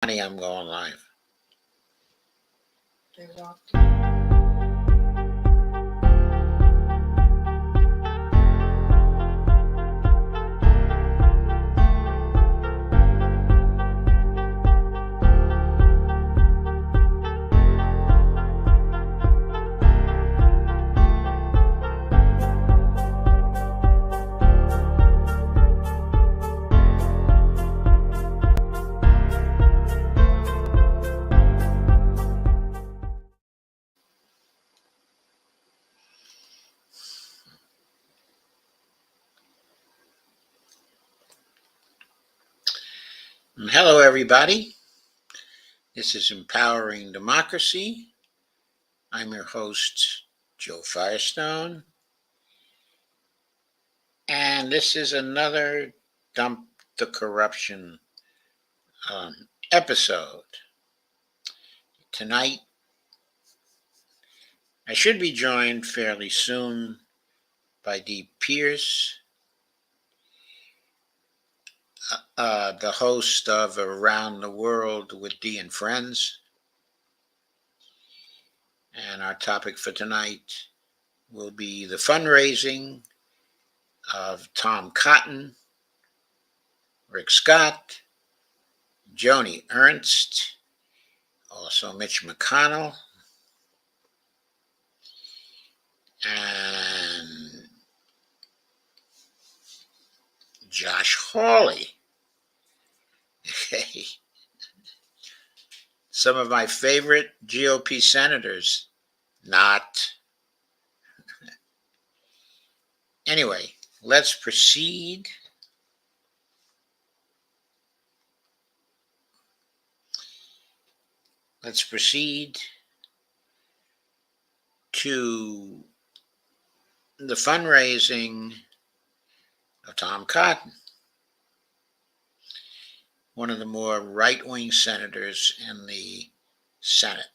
I'm going live. Hello, everybody. This is Empowering Democracy. I'm your host, Joe Firestone. And this is another Dump the Corruption episode. Tonight, I should be joined fairly soon by Dee Pierce, the host of Around the World with Dee and Friends. And our topic for tonight will be the fundraising of Tom Cotton, Rick Scott, Joni Ernst, also Mitch McConnell, and Josh Hawley. Okay. Some of my favorite GOP senators, not. Anyway, let's proceed. Let's proceed to the fundraising of Tom Cotton, one of the more right-wing senators in the Senate.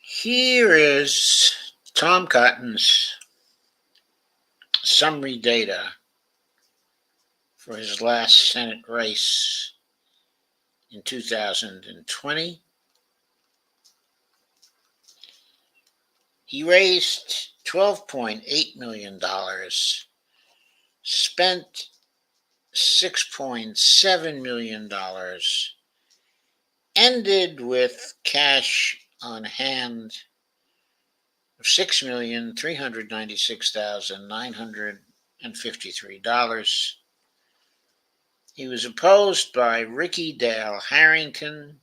Here is Tom Cotton's summary data for his last Senate race in 2020. He raised $12.8 million, spent $6.7 million, ended with cash on hand of $6,396,953. He was opposed by Ricky Dale Harrington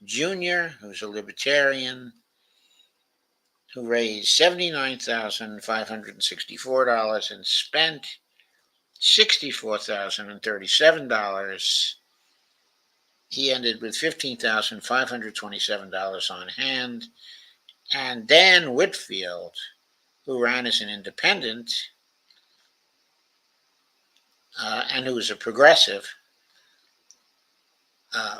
Jr., who's a libertarian, who raised $79,564 and spent $64,037. He ended with $15,527 on hand. And Dan Whitfield, who ran as an independent and who was a progressive,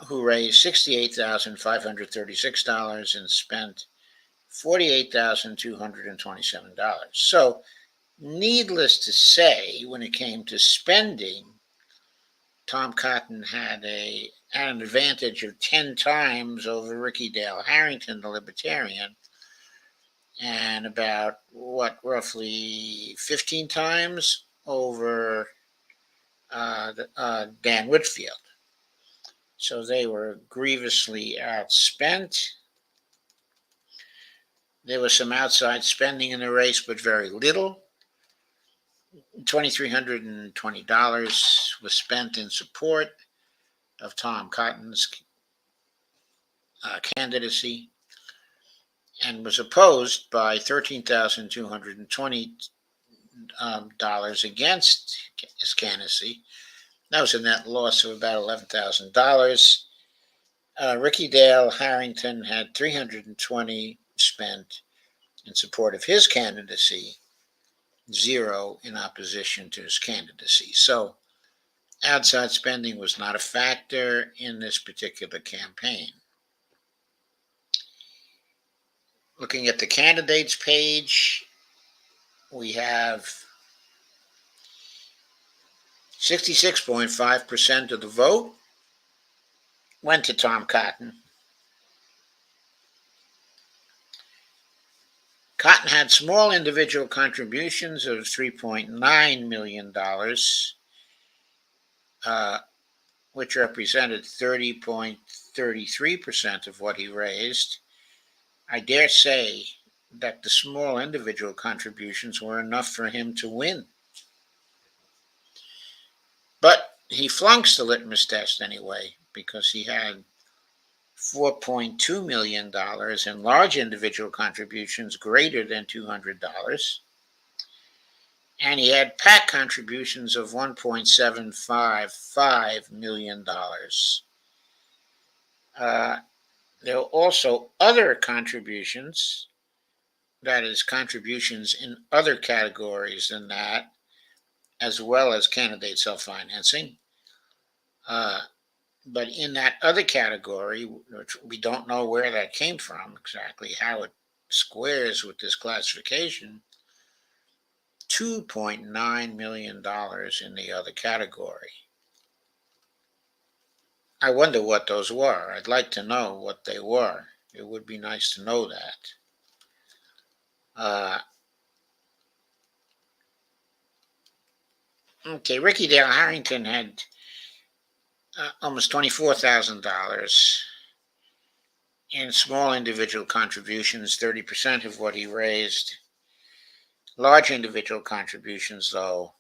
who raised $68,536 and spent $48,227. So, needless to say, when it came to spending, Tom Cotton had an advantage of 10 times over Ricky Dale Harrington, the libertarian, and about, roughly 15 times over Dan Whitfield. So they were grievously outspent. There was some outside spending in the race, but very little. $2,320 was spent in support of Tom Cotton's candidacy, and was opposed by $13,220 against his candidacy. That was a net loss of about $11,000. Ricky Dale Harrington had $320 spent in support of his candidacy, zero in opposition to his candidacy. So outside spending was not a factor in this particular campaign. Looking at the candidates page, we have 66.5% of the vote went to Tom Cotton. Cotton had small individual contributions of $3.9 million, which represented 30.33% of what he raised. I dare say that the small individual contributions were enough for him to win. But he flunks the litmus test anyway, because he had $4.2 million in large individual contributions greater than $200. And he had PAC contributions of $1.755 million. There were also other contributions, that is, contributions in other categories than that, as well as candidate self-financing. But in that other category, which we don't know where that came from exactly, how it squares with this classification, $2.9 million in the other category. I wonder what those were. I'd like to know what they were. It would be nice to know that. Okay, Ricky Dale Harrington had almost $24,000 in small individual contributions, 30% of what he raised. Large individual contributions, though,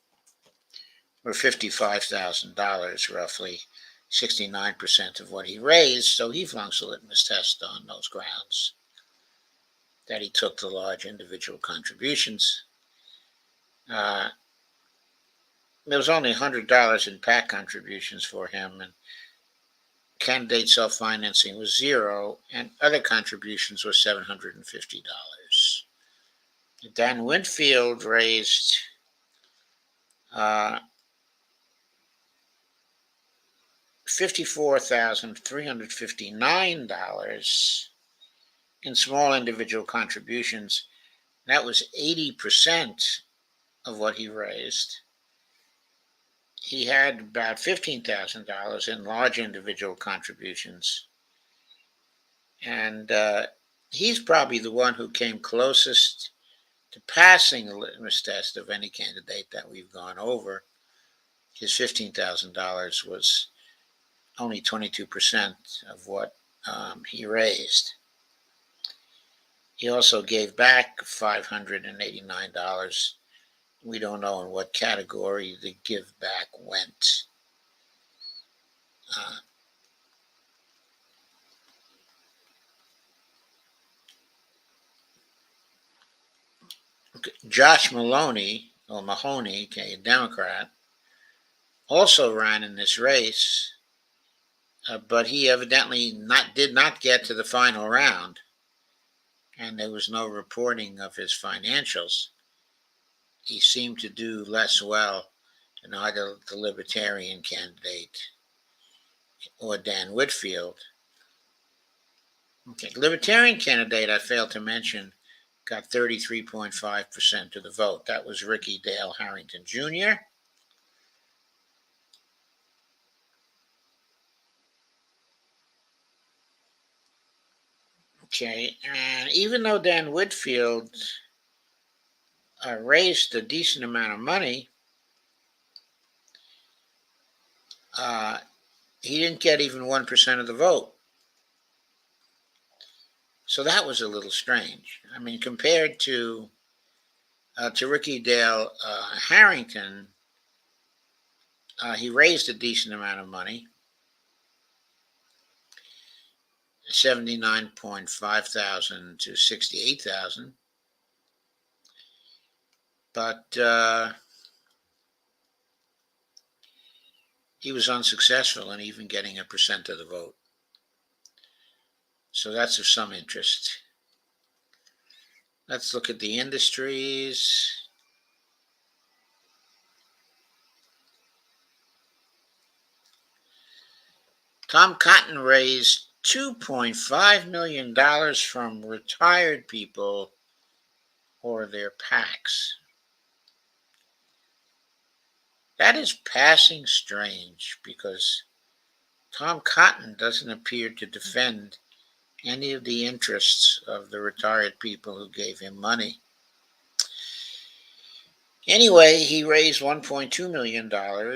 were $55,000 roughly, 69% of what he raised. So he flunks the litmus test on those grounds, that he took the large individual contributions. There was only $100 in PAC contributions for him, and candidate self-financing was zero, and other contributions were $750. Dan Whitfield raised $54,359 in small individual contributions. That was 80% of what he raised. He had about $15,000 in large individual contributions. And he's probably the one who came closest to passing the litmus test of any candidate that we've gone over. His $15,000 was only 22% of what he raised. He also gave back $589. We don't know in what category the give back went. Josh Mahoney, a Democrat, also ran in this race, but he evidently did not get to the final round, and there was no reporting of his financials. He seemed to do less well than either the Libertarian candidate or Dan Whitfield. Okay, Libertarian candidate, I failed to mention, got 33.5% of the vote. That was Ricky Dale Harrington Jr. Okay, and even though Dan Whitfield raised a decent amount of money, he didn't get even 1% of the vote. So that was a little strange. I mean, compared to Ricky Dale Harrington, he raised a decent amount of money, $79,500 to $68,000, but he was unsuccessful in even getting 1% of the vote. So that's of some interest. Let's look at the industries. Tom Cotton raised $2.5 million from retired people or their PACs. That is passing strange because Tom Cotton doesn't appear to defend any of the interests of the retired people who gave him money. Anyway, he raised $1.2 million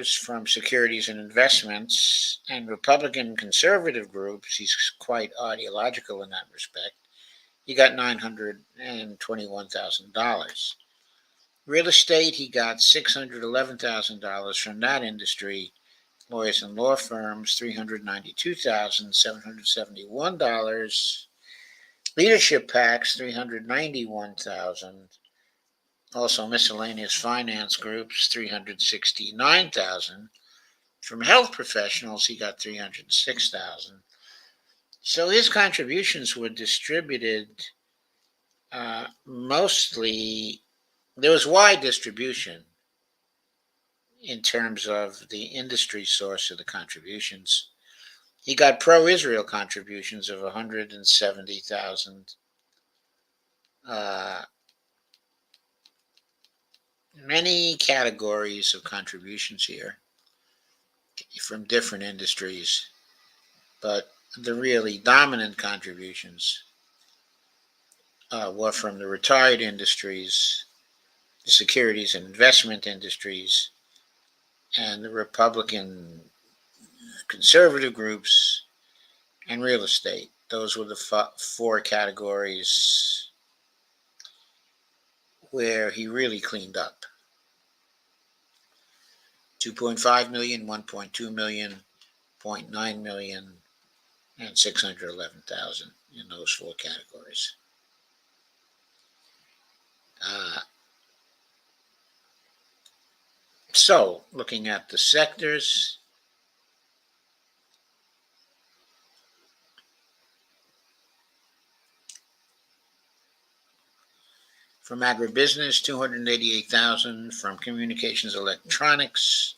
from securities and investments and Republican conservative groups. He's quite ideological in that respect. He got $921,000. Real estate, he got $611,000 from that industry. Lawyers and law firms, $392,771. Leadership PACs, $391,000. Also miscellaneous finance groups, $369,000. From health professionals, he got $306,000. So his contributions were distributed mostly. There was wide distribution in terms of the industry source of the contributions. He got pro-Israel contributions of $170,000. Many categories of contributions here from different industries, but the really dominant contributions were from the retired industries, the securities and investment industries, and the Republican conservative groups, and real estate. Those were the four categories where he really cleaned up. 2.5 million, 1.2 million, 0.9 million, and 611,000 in those four categories. So, looking at the sectors, from agribusiness, 288,000, from communications electronics,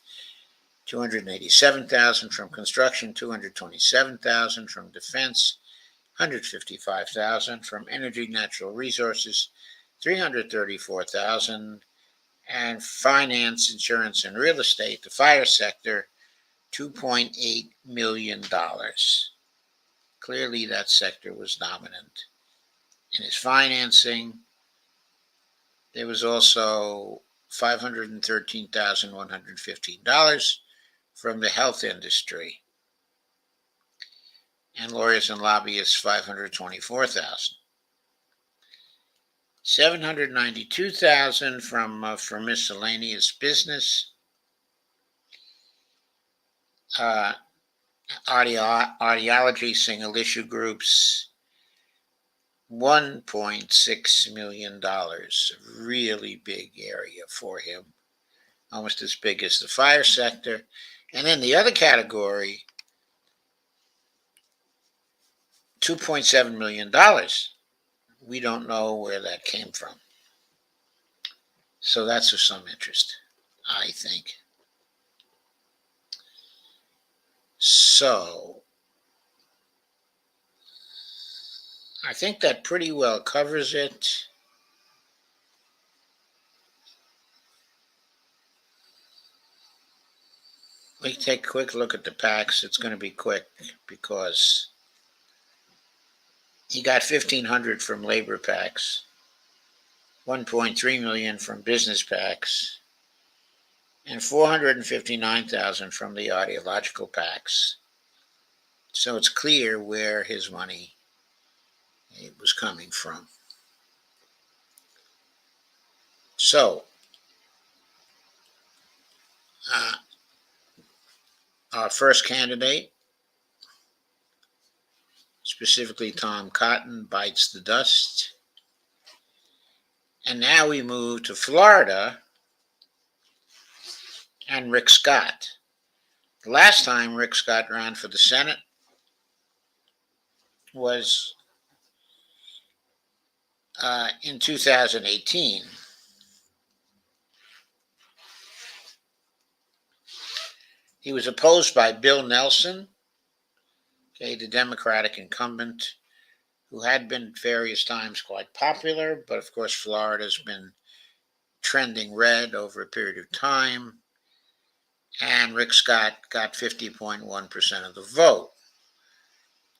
287,000, from construction, 227,000, from defense, 155,000, from energy natural resources, 334,000, and finance, insurance, and real estate, the fire sector, $2.8 million. Clearly, that sector was dominant in his financing. There was also $513,115 from the health industry, and lawyers and lobbyists, $524,000. $792,000 from miscellaneous business, ideology, single issue groups, $1.6 million, a really big area for him, almost as big as the fire sector. And in the other category, $2.7 million. We don't know where that came from. So that's of some interest, I think. So I think that pretty well covers it. We take a quick look at the PACs. It's going to be quick because he got $1,500 from labor PACs, $1.3 million from business PACs, and $459,000 from the ideological PACs. So it's clear where his money was coming from. So our first candidate, specifically Tom Cotton, bites the dust. And now we move to Florida and Rick Scott. The last time Rick Scott ran for the Senate was in 2018. He was opposed by Bill Nelson, Okay, the Democratic incumbent, who had been at various times quite popular, but of course Florida's been trending red over a period of time. And Rick Scott got 50.1% of the vote.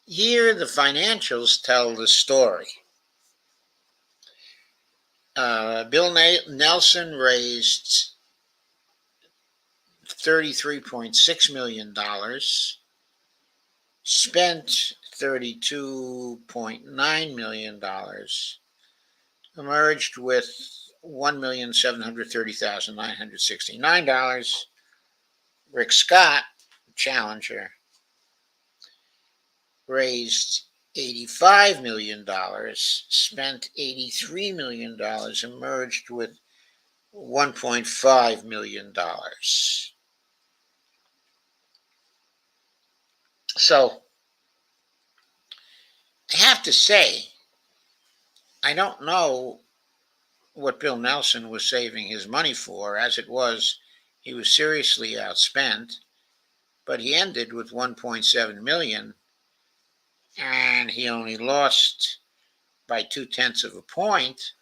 Here, the financials tell the story. Bill Nelson raised $33.6 million, spent $32.9 million, emerged with $1,730,969. Rick Scott, challenger, raised $85 million, spent $83 million, emerged with $1.5 million. So I have to say, I don't know what Bill Nelson was saving his money for. As it was, he was seriously outspent, but he ended with 1.7 million, and he only lost by 0.2 of a point.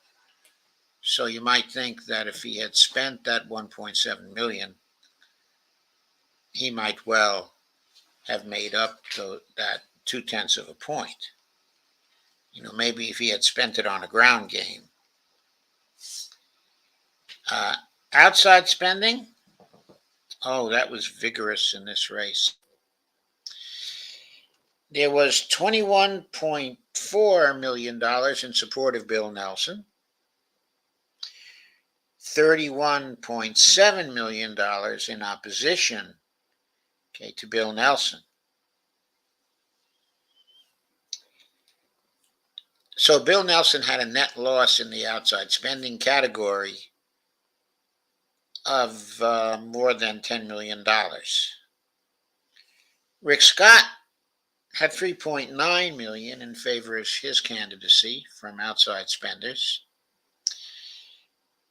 So you might think that if he had spent that 1.7 million, he might well have made up that 0.2 of a point. Maybe if he had spent it on a ground game. Outside spending, that was vigorous in this race. There was $21.4 million in support of Bill Nelson, $31.7 million in opposition, to Bill Nelson. So Bill Nelson had a net loss in the outside spending category of more than $10 million. Rick Scott had $3.9 million in favor of his candidacy from outside spenders,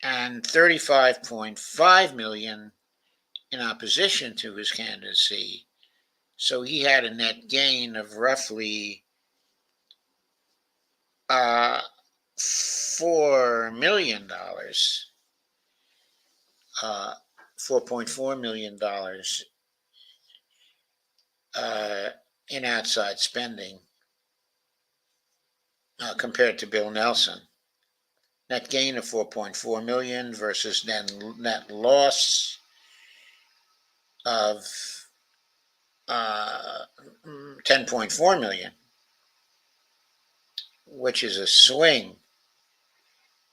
and $35.5 million in opposition to his candidacy. So he had a net gain of roughly $4 million, $4.4 million in outside spending compared to Bill Nelson. Net gain of 4.4 million versus net loss of 10.4 million, which is a swing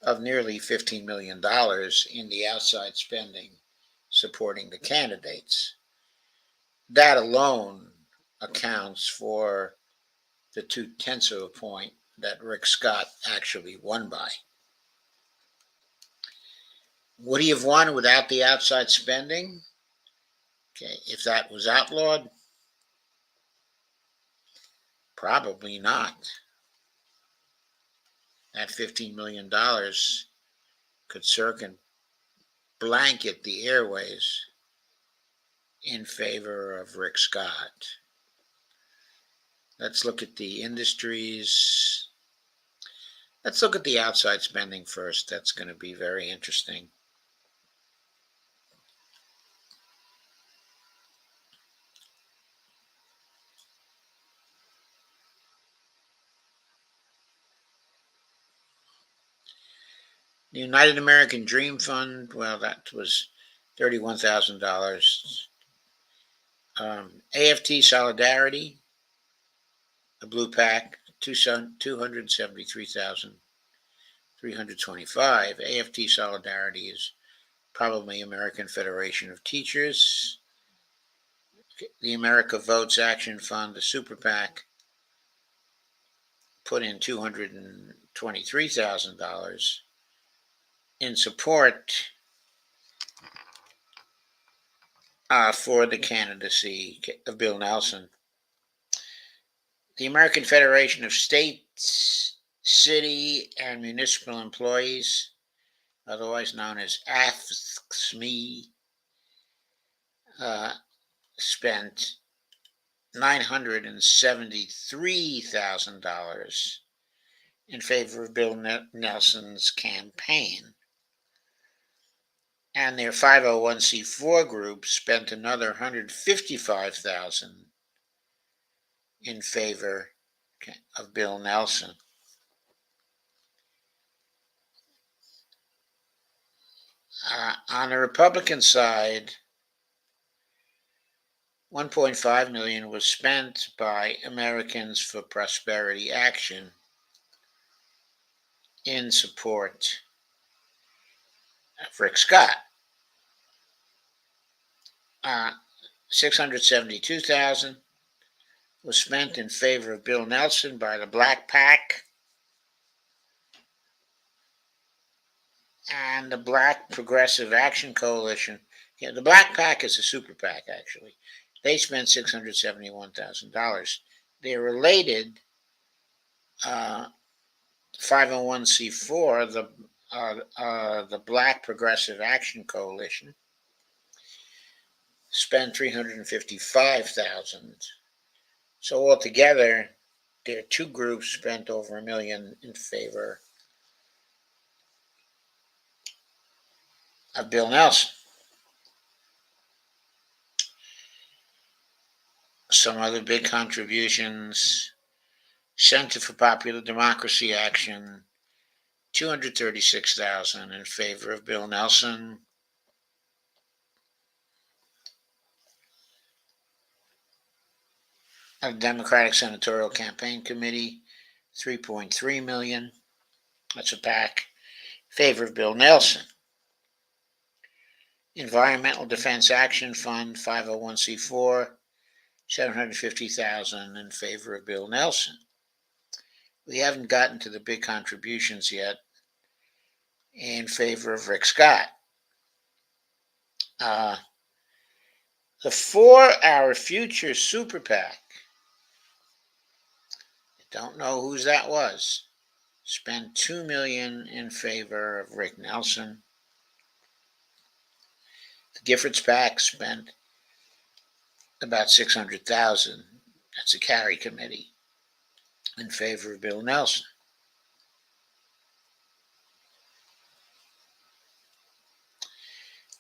of nearly $15 million in the outside spending supporting the candidates. That alone accounts for the 0.2 of a point that Rick Scott actually won by. Would he have won without the outside spending? If that was outlawed? Probably not. That $15 million could blanket the airways in favor of Rick Scott. Let's look at the industries. Let's look at the outside spending first. That's going to be very interesting. The United American Dream Fund, well, that was $31,000. AFT Solidarity, a blue pack, $273,325. AFT Solidarity is probably American Federation of Teachers. The America Votes Action Fund, the super PAC, put in $223,000 in support for the candidacy of Bill Nelson. The American Federation of States, City, and Municipal Employees, otherwise known as AFSCME, spent $973,000 in favor of Bill Nelson's campaign. And their 501c4 group spent another $155,000 in favor of Bill Nelson. On the Republican side, $1.5 million was spent by Americans for Prosperity Action in support of Rick Scott. $672,000 was spent in favor of Bill Nelson by the Black PAC and the Black Progressive Action Coalition. Yeah, the Black PAC is a super PAC, actually. They spent $671,000. They're related 501c4, the Black Progressive Action Coalition, spent $355,000. So altogether, their two groups spent over $1 million in favor of Bill Nelson. Some other big contributions: Center for Popular Democracy Action, $236,000 in favor of Bill Nelson. A Democratic Senatorial Campaign Committee, $3.3 million. That's a PAC. Favor of Bill Nelson. Environmental Defense Action Fund, 501c4, $750,000 in favor of Bill Nelson. We haven't gotten to the big contributions yet in favor of Rick Scott. The For Our Future Super PAC, don't know whose that was, spent $2 million in favor of Rick Nelson. The Giffords PAC spent about $600,000. That's a carry committee in favor of Bill Nelson.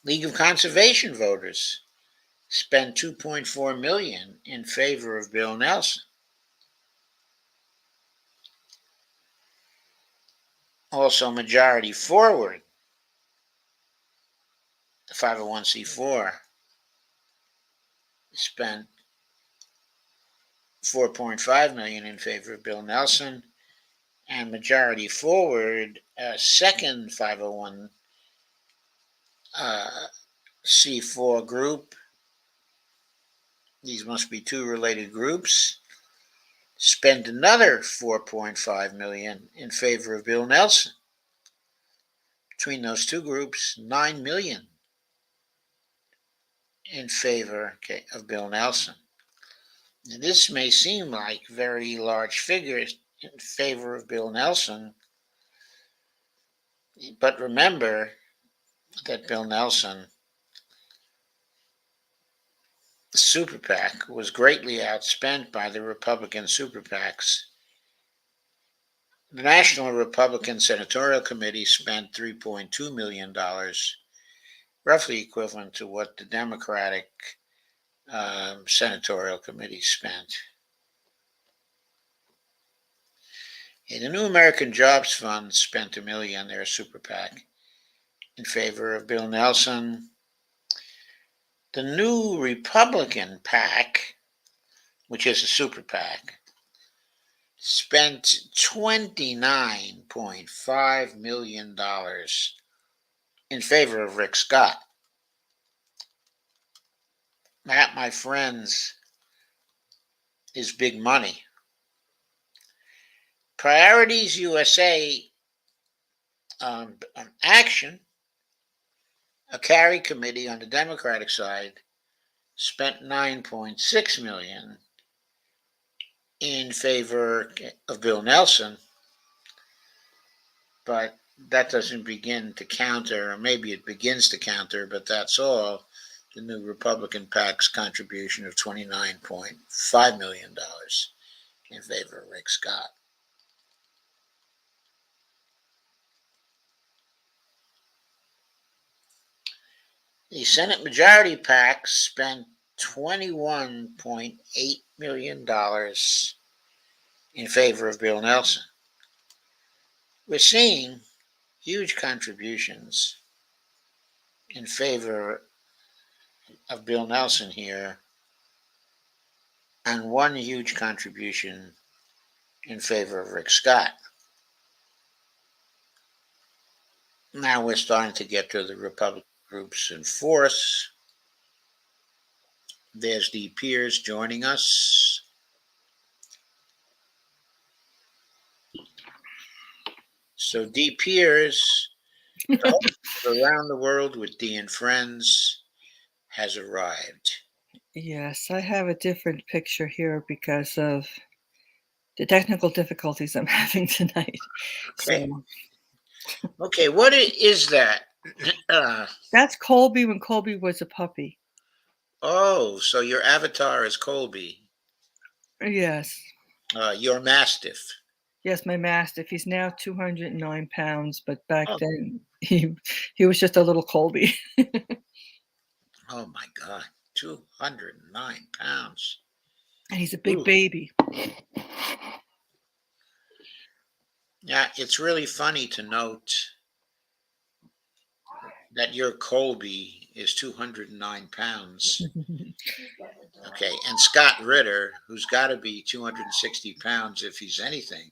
League of Conservation Voters spent $2.4 million in favor of Bill Nelson. Also, Majority Forward, the 501c4, spent $4.5 million in favor of Bill Nelson, and Majority Forward, a second 501c4 group, these must be two related groups, spent another $4.5 million in favor of Bill Nelson. Between those two groups, $9 million in favor of Bill Nelson. Now, this may seem like very large figures in favor of Bill Nelson, but remember that Bill Nelson, the super PAC, was greatly outspent by the Republican super PACs. The National Republican Senatorial Committee spent $3.2 million, roughly equivalent to what the Democratic Senatorial Committee spent. The New American Jobs Fund spent $1 million, their super PAC, in favor of Bill Nelson. The New Republican PAC, which is a super PAC, spent $29.5 million in favor of Rick Scott. That, my friends, is big money. Priorities USA Action, a carry committee on the Democratic side, spent $9.6 million in favor of Bill Nelson, but that doesn't begin to counter, or maybe it begins to counter, but that's all, the new Republican PAC's contribution of $29.5 million in favor of Rick Scott. The Senate Majority PAC spent $21.8 million in favor of Bill Nelson. We're seeing huge contributions in favor of Bill Nelson here, and one huge contribution in favor of Rick Scott. Now we're starting to get to the Republican groups in force. There's Dee Peers joining us. So Dee Peers, Around the World with Dee and Friends, has arrived. Yes, I have a different picture here because of the technical difficulties I'm having tonight. Okay. So Okay, what is that? that's Colby when Colby was a puppy. Oh, so your avatar is Colby. Yes. Your Mastiff. Yes, my Mastiff. He's now 209 pounds, but back Oh. then he was just a little Colby. Oh my God, 209 pounds. And he's a big Ooh. baby. Yeah, it's really funny to note that your Colby is 209 pounds. Okay, and Scott Ritter, who's got to be 260 pounds if he's anything,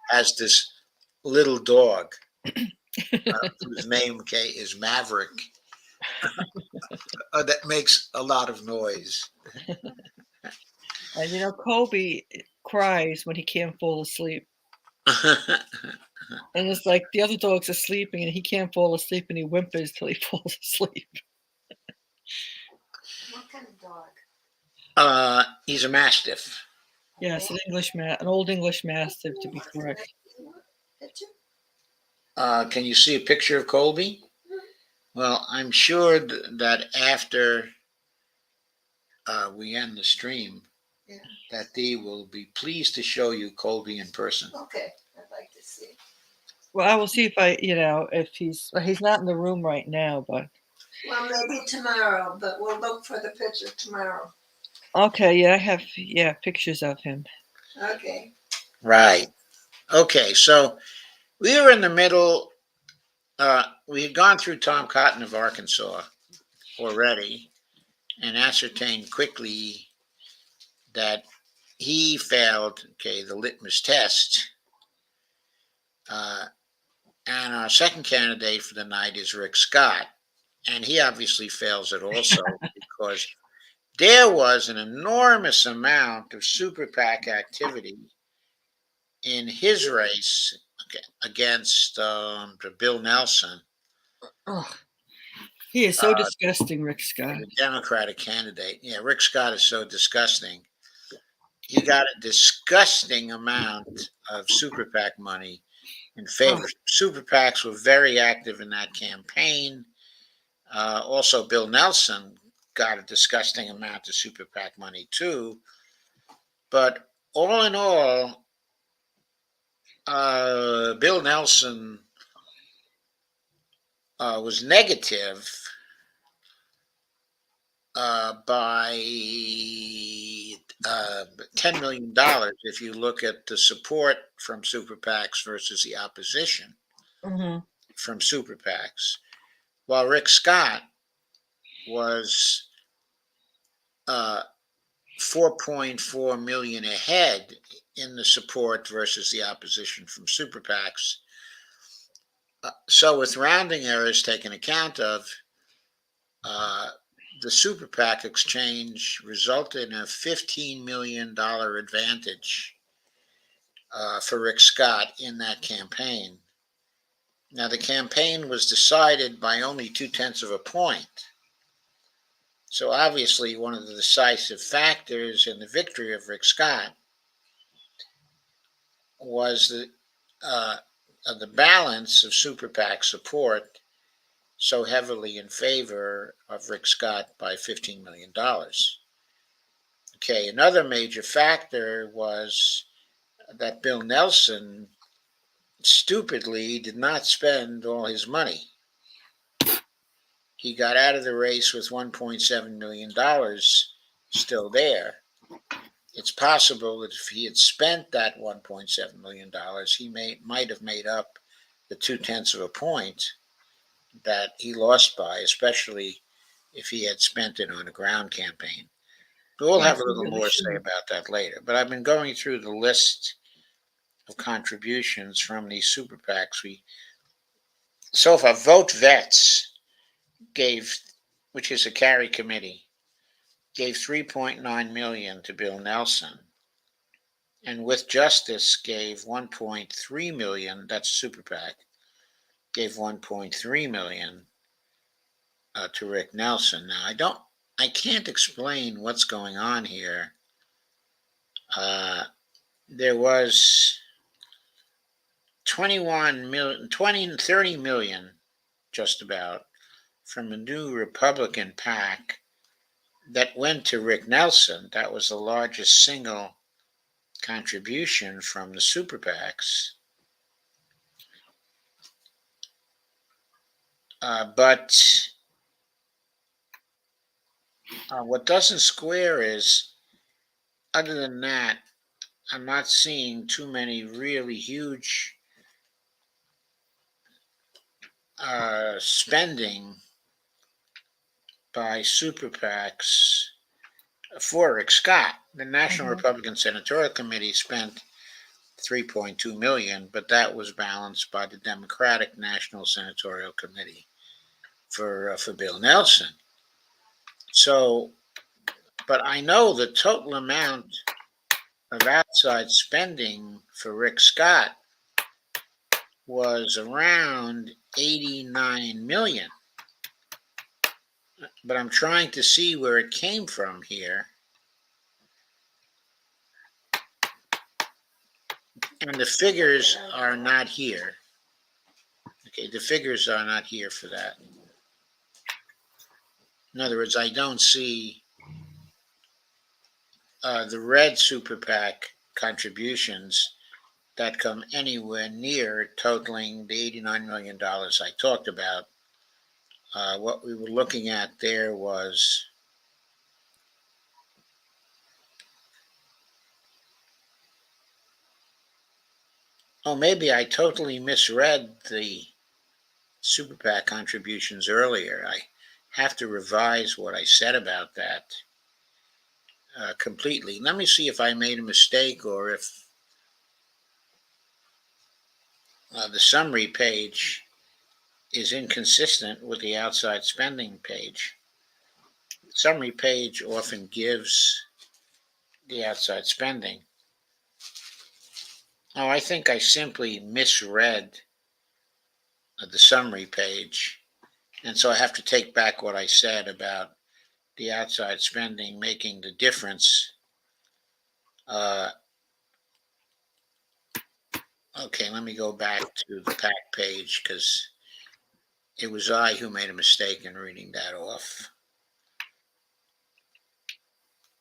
has this little dog whose name, okay, is Maverick. That makes a lot of noise. And you know, Colby cries when he can't fall asleep. And it's like the other dogs are sleeping and he can't fall asleep and he whimpers till he falls asleep. What kind of dog? He's a Mastiff. Yes, an old English Mastiff to be correct. Can you see a picture of Colby? Well, I'm sure that after we end the stream, that Dee will be pleased to show you Colby in person. Okay, I'd like to see. Well, I will see if if he's not in the room right now, but. Well, maybe tomorrow, but we'll look for the picture tomorrow. Okay, yeah, I have pictures of him. Okay. Right. Okay, so we were in the middle. We had gone through Tom Cotton of Arkansas already and ascertained quickly that he failed, the litmus test. And our second candidate for the night is Rick Scott. And he obviously fails it also because there was an enormous amount of super PAC activity in his race against Bill Nelson. Oh, he is so disgusting, Rick Scott. The Democratic candidate. Yeah, Rick Scott is so disgusting. He got a disgusting amount of super PAC money in favor. Super PACs were very active in that campaign. Also, Bill Nelson got a disgusting amount of super PAC money too. But all in all, Bill Nelson was negative by $10 million if you look at the support from super PACs versus the opposition from super PACs. While Rick Scott was 4.4 million ahead in the support versus the opposition from super PACs. So with rounding errors taken account of, the super PAC exchange resulted in a $15 million advantage for Rick Scott in that campaign. Now, the campaign was decided by only 0.2 of a point. So obviously, one of the decisive factors in the victory of Rick Scott was the balance of super PAC support so heavily in favor of Rick Scott by $15 million. Okay, another major factor was that Bill Nelson stupidly did not spend all his money. He got out of the race with $1.7 million still there. It's possible that if he had spent that $1.7 million, he might have made up the 0.2 of a point that he lost by, especially if he had spent it on a ground campaign. We'll have Yes, a you little really more to say should. about that later. But I've been going through the list of contributions from these super PACs. So far, Vote Vets gave, which is a carry committee, gave 3.9 million to Bill Nelson, and With Justice gave 1.3 million. That's super PAC. Gave 1.3 million to Rick Nelson. Now I can't explain what's going on here. There was 21 million, 20 and 30 million, just about, from a new Republican PAC that went to Rick Nelson. That was the largest single contribution from the super PACs. But what doesn't square is, other than that, I'm not seeing too many really huge spending by super PACs for Rick Scott. The National Republican Senatorial Committee spent 3.2 million, but that was balanced by the Democratic National Senatorial Committee for Bill Nelson. So, but I know the total amount of outside spending for Rick Scott was around 89 million. But I'm trying to see where it came from here. And the figures are not here. Okay, the figures are not here for that. In other words, I don't see the red super PAC contributions that come anywhere near totaling the $89 million I talked about. What we were looking at there was maybe I totally misread the super PAC contributions earlier. I have to revise what I said about that completely. Let me see if I made a mistake or if the summary page is inconsistent with the outside spending page. The summary page often gives the outside spending. I think I simply misread the summary page, and so I have to take back what I said about the outside spending making the difference. Okay, let me go back to the PAC page because it was I who made a mistake in reading that off.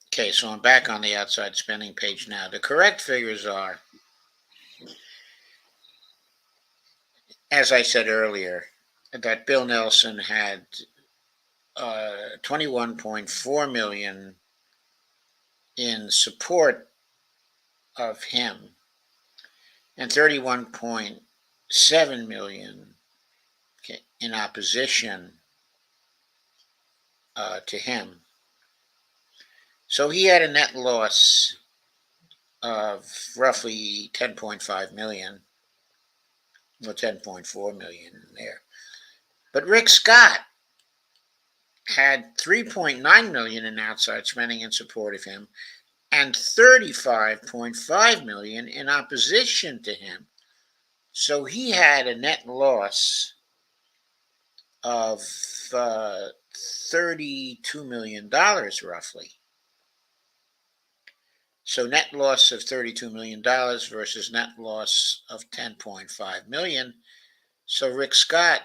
Okay, so I'm back on the outside spending page now. The correct figures are, as I said earlier, that Bill Nelson had 21.4 million in support of him and 31.7 million in opposition to him. So he had a net loss of roughly 10.5 million, or 10.4 million in there. But Rick Scott had 3.9 million in outside spending in support of him and 35.5 million in opposition to him. So he had a net loss of $32 million roughly. So net loss of $32 million versus net loss of 10.5 million. So Rick Scott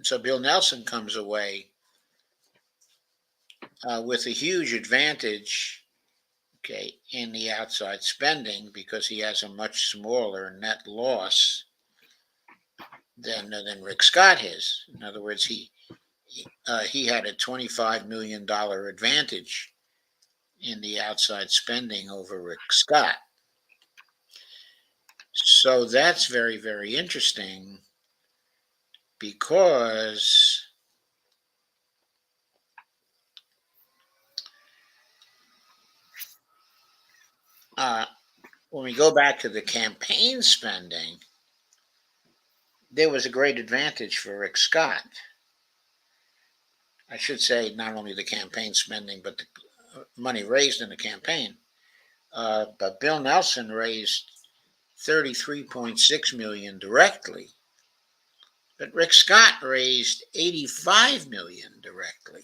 So Bill Nelson comes away with a huge advantage, okay, in the outside spending because he has a much smaller net loss than Rick Scott has. In other words, he had a $25 million advantage in the outside spending over Rick Scott. So that's very, very interesting because when we go back to the campaign spending, there was a great advantage for Rick Scott. I should say not only the campaign spending, but the money raised in the campaign. But Bill Nelson raised $33.6 million directly, but Rick Scott raised $85 million directly.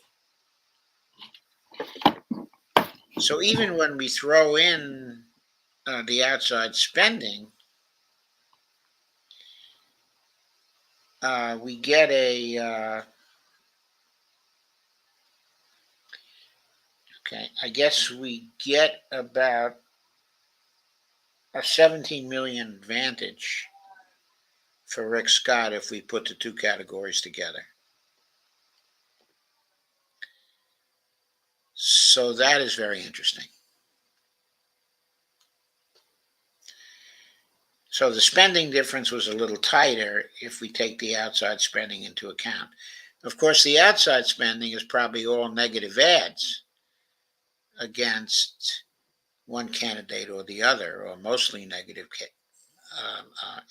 So even when we throw in the outside spending, we get I guess we get about a 17 million advantage for Rick Scott if we put the two categories together. So that is very interesting. So the spending difference was a little tighter if we take the outside spending into account. Of course, the outside spending is probably all negative ads against one candidate or the other, or mostly negative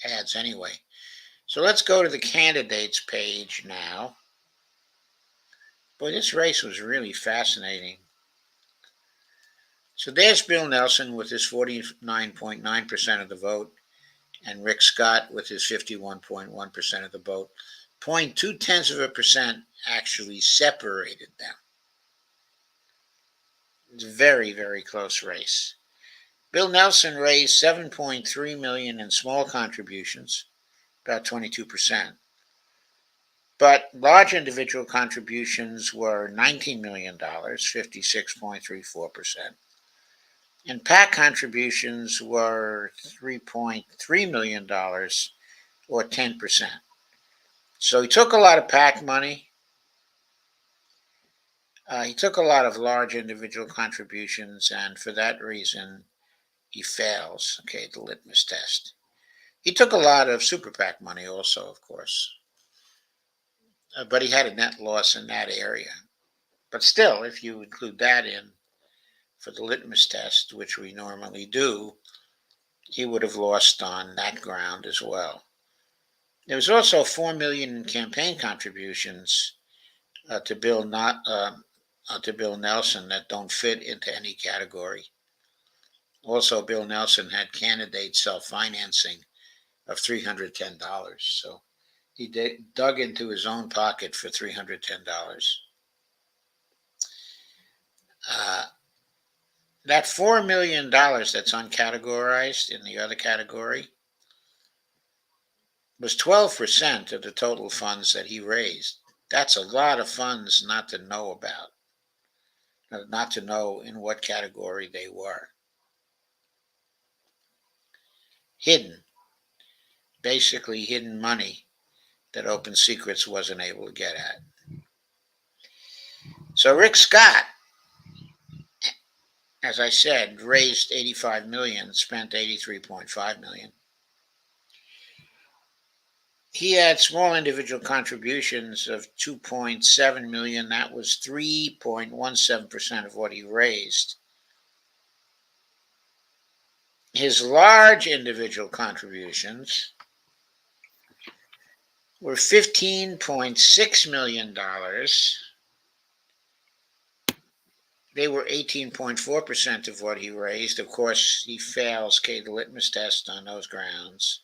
ads anyway. So let's go to the candidates page now. Boy, this race was really fascinating. So there's Bill Nelson with his 49.9% of the vote, and Rick Scott with his 51.1% of the vote. 0.2% actually separated them. It's a very, very close race. Bill Nelson raised $7.3 million in small contributions, about 22%. But large individual contributions were $19 million, 56.34%. And PAC contributions were $3.3 million, or 10%. So he took a lot of PAC money. He took a lot of large individual contributions, and for that reason, he fails, the litmus test. He took a lot of super PAC money also, of course. But he had a net loss in that area. But still, if you include that in for the litmus test, which we normally do, he would have lost on that ground as well. There was also $4 million in campaign contributions to Bill Nelson that don't fit into any category. Also, Bill Nelson had candidate self-financing of $310. So he dug into his own pocket for $310. That $4 million that's uncategorized in the other category was 12% of the total funds that he raised. That's a lot of funds not to know about, not to know in what category they were. Hidden, basically hidden money that Open Secrets wasn't able to get at. So Rick Scott, as I said, raised $85 million, spent $83.5 million. He had small individual contributions of $2.7 million. That was 3.17% of what he raised. His large individual contributions were $15.6 million. They were 18.4% of what he raised. Of course, he fails the litmus test on those grounds.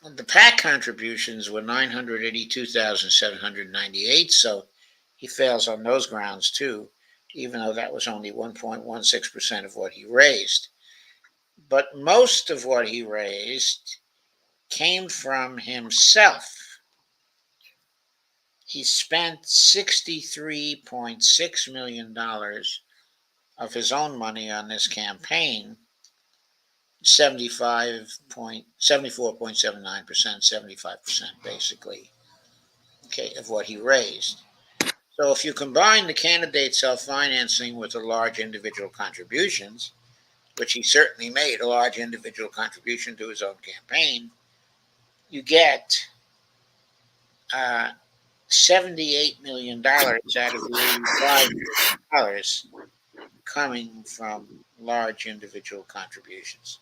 The PAC contributions were $982,798, so he fails on those grounds too, even though that was only 1.16% of what he raised. But most of what he raised came from himself. He spent $63.6 million of his own money on this campaign, 74.79%, 75% basically, okay, of what he raised. So if you combine the candidate's self-financing with the large individual contributions, which he certainly made a large individual contribution to his own campaign, you get $78 million out of the $85 million coming from large individual contributions.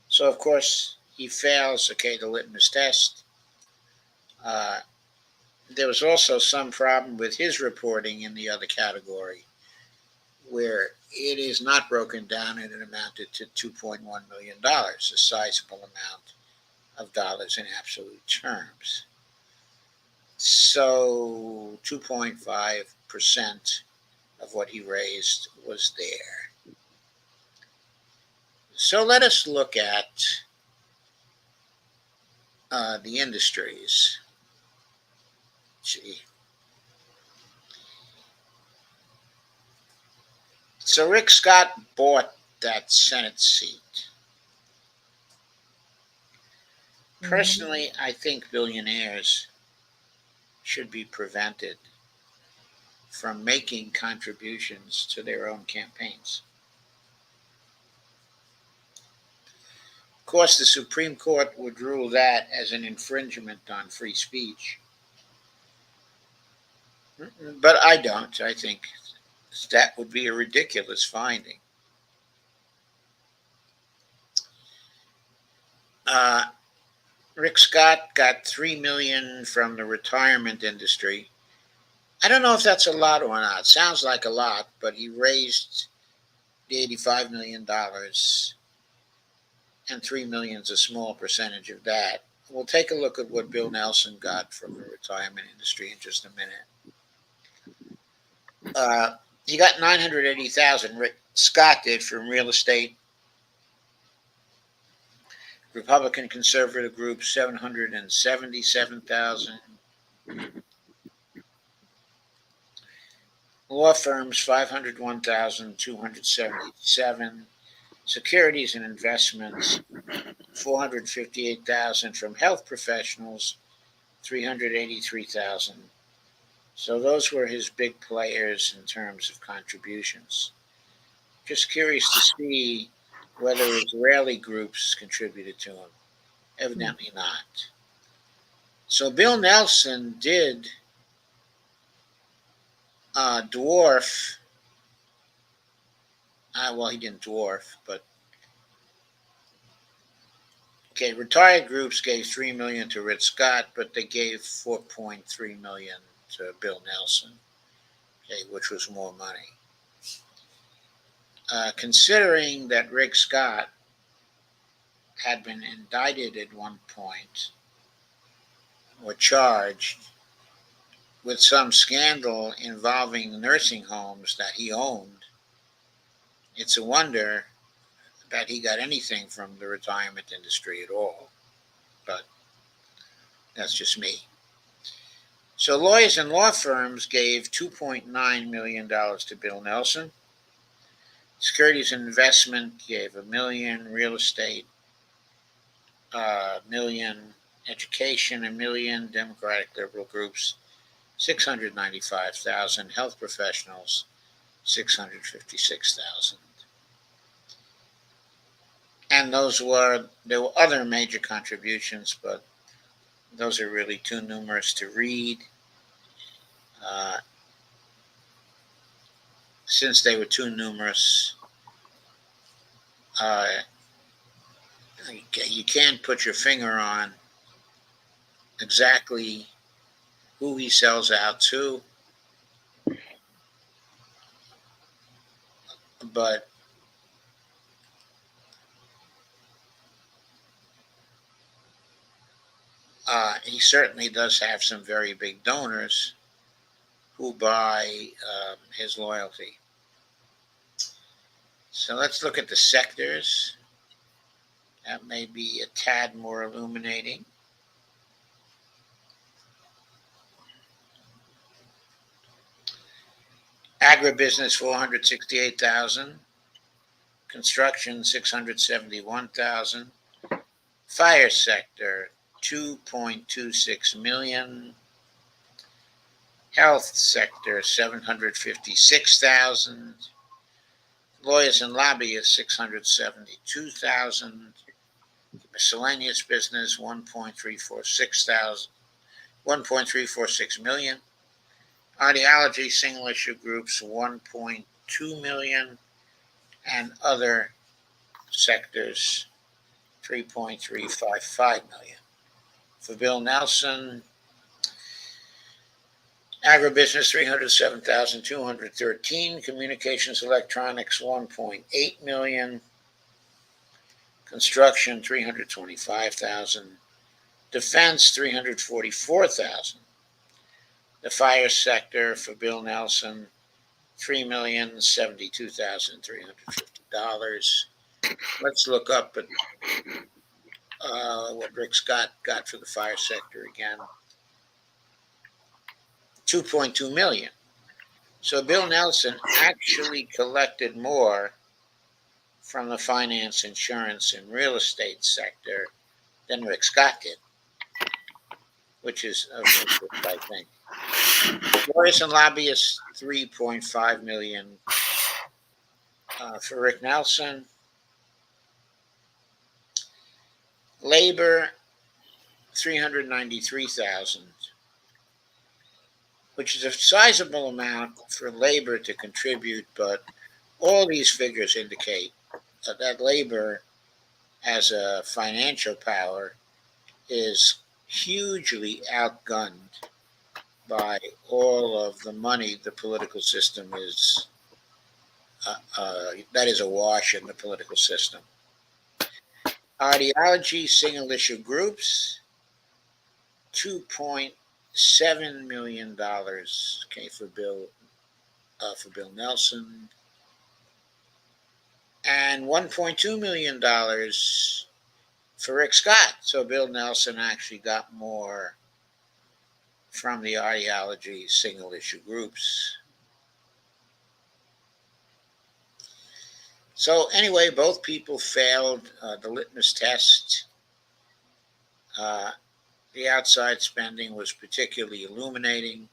So, of course, he fails, okay, the litmus test. There was also some problem with his reporting in the other category, where it is not broken down and it amounted to $2.1 million, a sizable amount of dollars in absolute terms. So 2.5% of what he raised was there. So let us look at the industries. So Rick Scott bought that Senate seat. Personally, I think billionaires should be prevented from making contributions to their own campaigns. Of course, the Supreme Court would rule that as an infringement on free speech. But I don't. I think that would be a ridiculous finding. Rick Scott got $3 million from the retirement industry. I don't know if that's a lot or not. It sounds like a lot, but he raised the $85 million, and $3 million is a small percentage of that. We'll take a look at what Bill Nelson got from the retirement industry in just a minute. He got $980,000. Rick Scott did from real estate. Republican conservative group, $777,000. Law firms, $501,277. Securities and investments, $458,000. From health professionals, $383,000. So those were his big players in terms of contributions. Just curious to see whether Israeli groups contributed to him. Evidently not. So Bill Nelson did dwarf, well, he didn't dwarf, but okay, retired groups gave $3 million to Rick Scott, but they gave $4.3 million to Bill Nelson, okay, which was more money. Considering that Rick Scott had been indicted at one point or charged with some scandal involving nursing homes that he owned, it's a wonder that he got anything from the retirement industry at all. But that's just me. So lawyers and law firms gave $2.9 million to Bill Nelson. Securities and investment gave $1 million. Real estate, $1 million. Education, $1 million. Democratic liberal groups, $695,000. Health professionals, $656,000. And there were other major contributions, but those are really too numerous to read. Since they were too numerous, you can't put your finger on exactly who he sells out to, but he certainly does have some very big donors who buy his loyalty. So let's look at the sectors. That may be a tad more illuminating. Agribusiness, 468,000. Construction, 671,000. Fire sector, 2.26 million. Health sector, 756,000. Lawyers and lobbyists, 672,000. Miscellaneous business, 1.346 million. Ideology, single issue groups, 1.2 million. And other sectors, 3.355 million. For Bill Nelson, agribusiness, 307,213. Communications electronics, 1.8 million. Construction, 325,000. Defense, 344,000. The fire sector for Bill Nelson, $3,072,350. Let's look up at what Rick Scott got for the fire sector again. 2.2 million. So Bill Nelson actually collected more from the finance, insurance, and real estate sector than Rick Scott did, which is of interest, I think. Lawyers and lobbyists, 3.5 million for Rick Nelson. Labor, 393,000, which is a sizable amount for labor to contribute, but all these figures indicate that labor as a financial power is hugely outgunned by all of the money the political system is, that is awash in the political system. Ideology, single issue groups, $2.7 million, okay, for Bill Nelson, and $1.2 million for Rick Scott. So Bill Nelson actually got more from the ideology single issue groups. So anyway, both people failed the litmus test. The outside spending was particularly illuminating.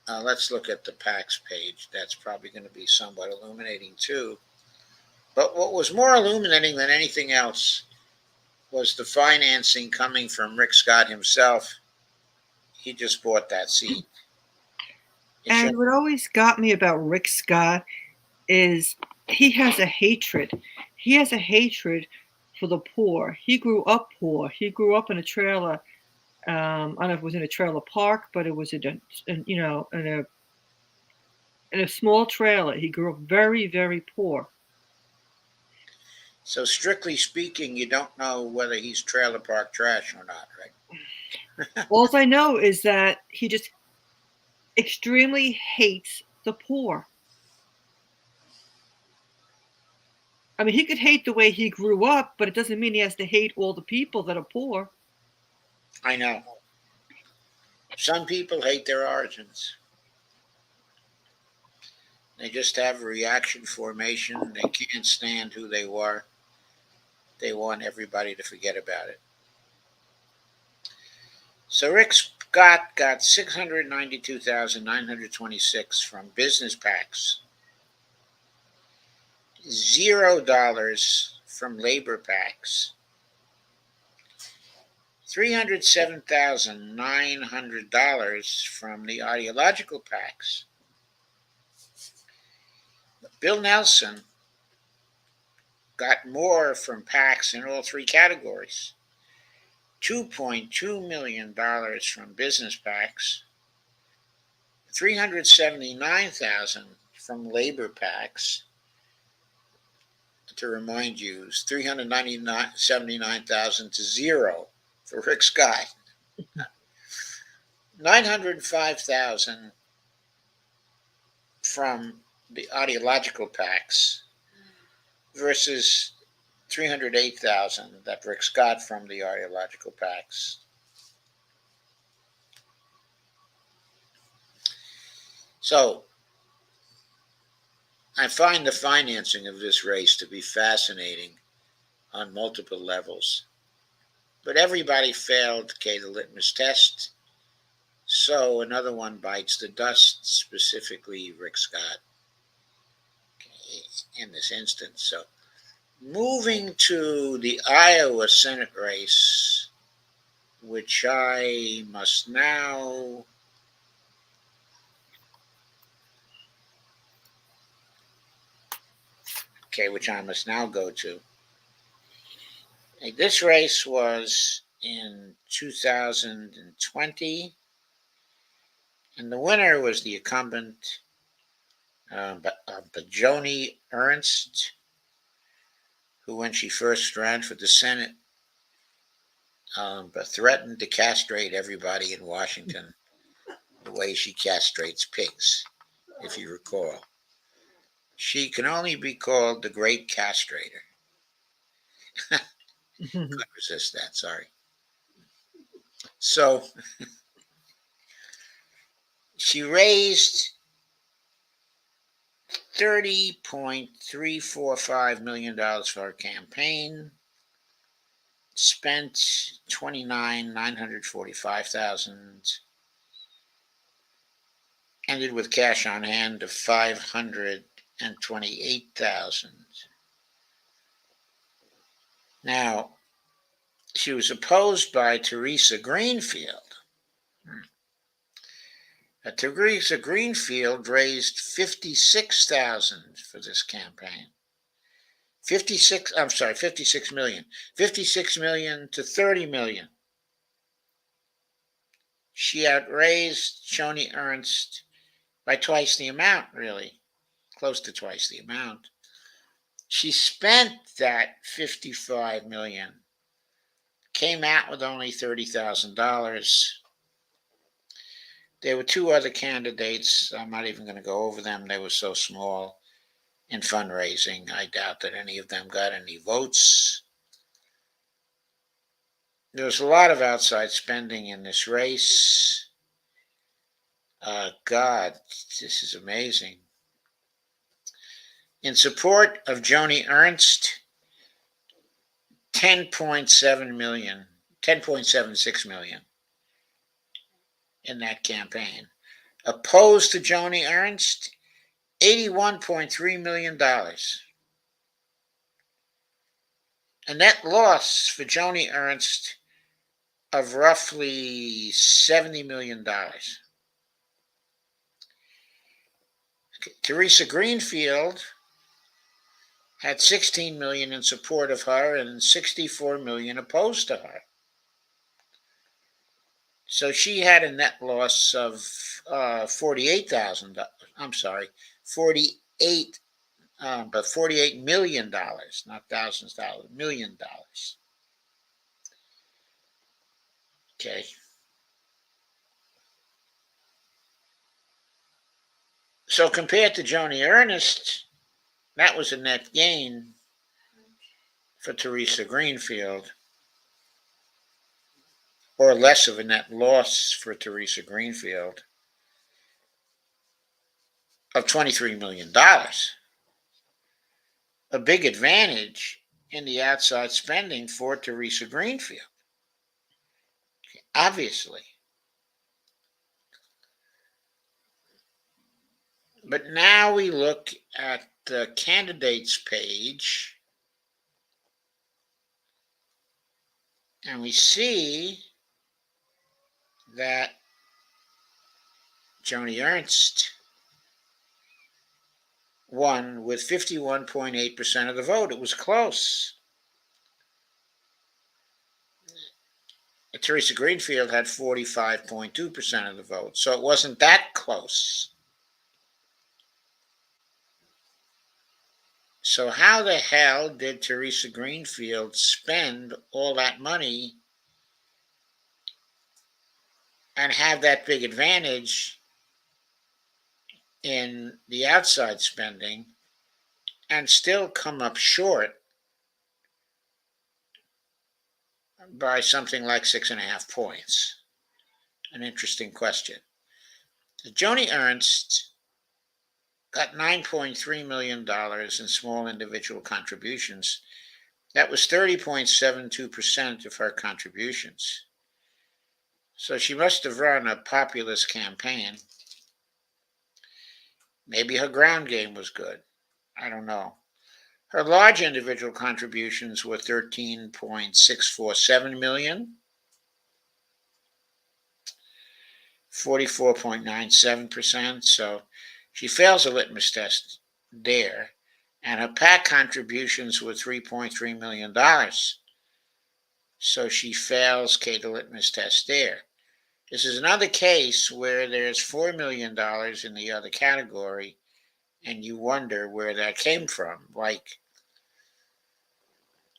Let's look at the PACs page. That's probably going to be somewhat illuminating too. But what was more illuminating than anything else was the financing coming from Rick Scott himself. He just bought that seat. And what always got me about Rick Scott is he has a hatred. He has a hatred for the poor. He grew up poor. He grew up in a trailer. I don't know if it was in a trailer park, but it was in a small trailer. He grew up very, very poor. So strictly speaking, you don't know whether he's trailer park trash or not, right? All I know is that he just extremely hates the poor. I mean, he could hate the way he grew up, but it doesn't mean he has to hate all the people that are poor. I know. Some people hate their origins. They just have a reaction formation. They can't stand who they were. They want everybody to forget about it. So Rick Scott got 692,926 from business PACs, $0 from labor PACs, $307,900 from the ideological PACs. Bill Nelson got more from PACs in all three categories. $2.2 million from business PACs, $379,000 from labor PACs. To remind you, $379,000 to $0 for Rick Scott. $905,000 from the ideological PACs versus $308,000 that Rick got from the ideological PACs. So I find the financing of this race to be fascinating on multiple levels. But everybody failed the litmus test. So another one bites the dust, specifically Rick Scott in this instance. So moving to the Iowa Senate race, which I must now go to. This race was in 2020, and the winner was the incumbent, Joni Ernst, who, when she first ran for the Senate, threatened to castrate everybody in Washington the way she castrates pigs, if you recall. She can only be called the Great Castrator. Couldn't resist that, sorry. So she raised $30.345 million for her campaign, spent $29,945,000, ended with cash on hand of $528,000. Now, she was opposed by Teresa Greenfield. Teresa Greenfield raised $56,000 for this campaign. 56 million. 56 million to 30 million. She outraised Joni Ernst by twice the amount, really. Close to twice the amount. She spent that $55 million, came out with only $30,000. There were two other candidates. I'm not even going to go over them. They were so small in fundraising. I doubt that any of them got any votes. There was a lot of outside spending in this race. God, this is amazing. In support of Joni Ernst, $10.76 million in that campaign. Opposed to Joni Ernst, $81.3 million. A net loss for Joni Ernst of roughly $70 million. Teresa Greenfield had $16 million in support of her and $64 million opposed to her. So she had a net loss of $48,000. I'm sorry, $48 million, not thousands of dollars, $1 million. Okay. So compared to Joni Ernst, that was a net gain for Teresa Greenfield, or less of a net loss for Teresa Greenfield of $23 million. A big advantage in the outside spending for Teresa Greenfield, obviously. But now we look at the candidates page and we see that Joni Ernst won with 51.8% of the vote. It was close. Teresa Greenfield had 45.2% of the vote, so it wasn't that close. So how the hell did Teresa Greenfield spend all that money and have that big advantage in the outside spending and still come up short by something like 6.5 points. An interesting question. Joni Ernst got $9.3 million in small individual contributions. That was 30.72% of her contributions. So she must have run a populist campaign. Maybe her ground game was good. I don't know. Her large individual contributions were 13.647 million, 44.97%. So she fails a litmus test there. And her PAC contributions were $3.3 million. So she fails the litmus test there. This is another case where there's $4 million in the other category, and you wonder where that came from. Like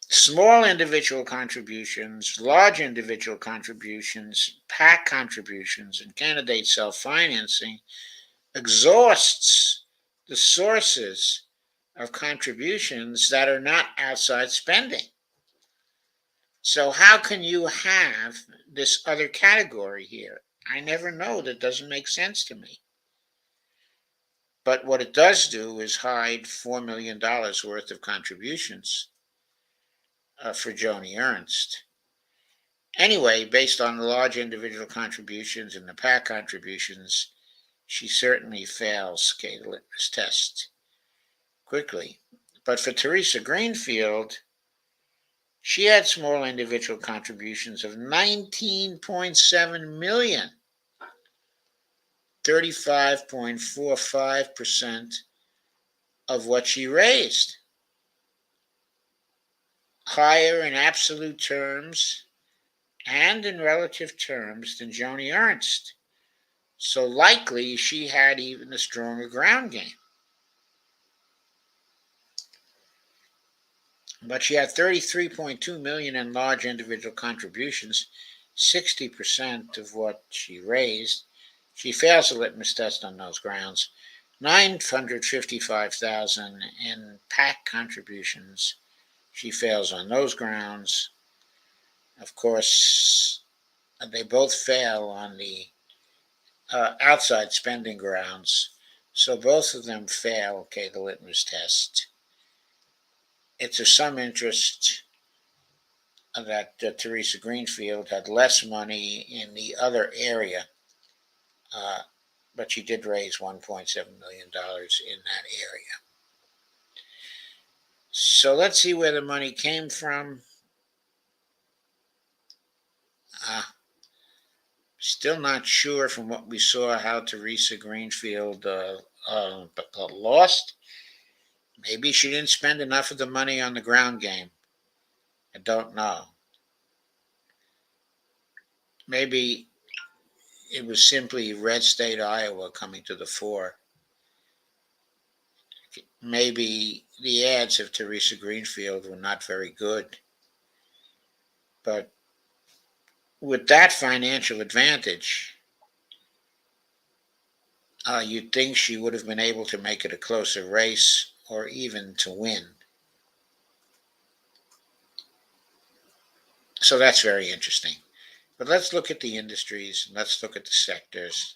small individual contributions, large individual contributions, PAC contributions, and candidate self-financing exhausts the sources of contributions that are not outside spending. So how can you have this other category here? I never know. That doesn't make sense to me. But what it does do is hide $4 million worth of contributions for Joni Ernst. Anyway, based on the large individual contributions and the PAC contributions, she certainly fails the litmus test quickly. But for Teresa Greenfield, she had small individual contributions of 19.7 million, 35.45% of what she raised. Higher in absolute terms and in relative terms than Joni Ernst. So likely she had even a stronger ground game. But she had 33.2 million in large individual contributions, 60% of what she raised. She fails the litmus test on those grounds. 955,000 in PAC contributions. She fails on those grounds. Of course, they both fail on the outside spending grounds. So both of them fail the litmus test. It's of some interest that Teresa Greenfield had less money in the other area, but she did raise $1.7 million in that area. So let's see where the money came from. Still not sure from what we saw how Teresa Greenfield lost. Maybe she didn't spend enough of the money on the ground game. I don't know. Maybe it was simply red state Iowa coming to the fore. Maybe the ads of Teresa Greenfield were not very good. But with that financial advantage, you'd think she would have been able to make it a closer race or even to win. So that's very interesting. But let's look at the industries, and let's look at the sectors,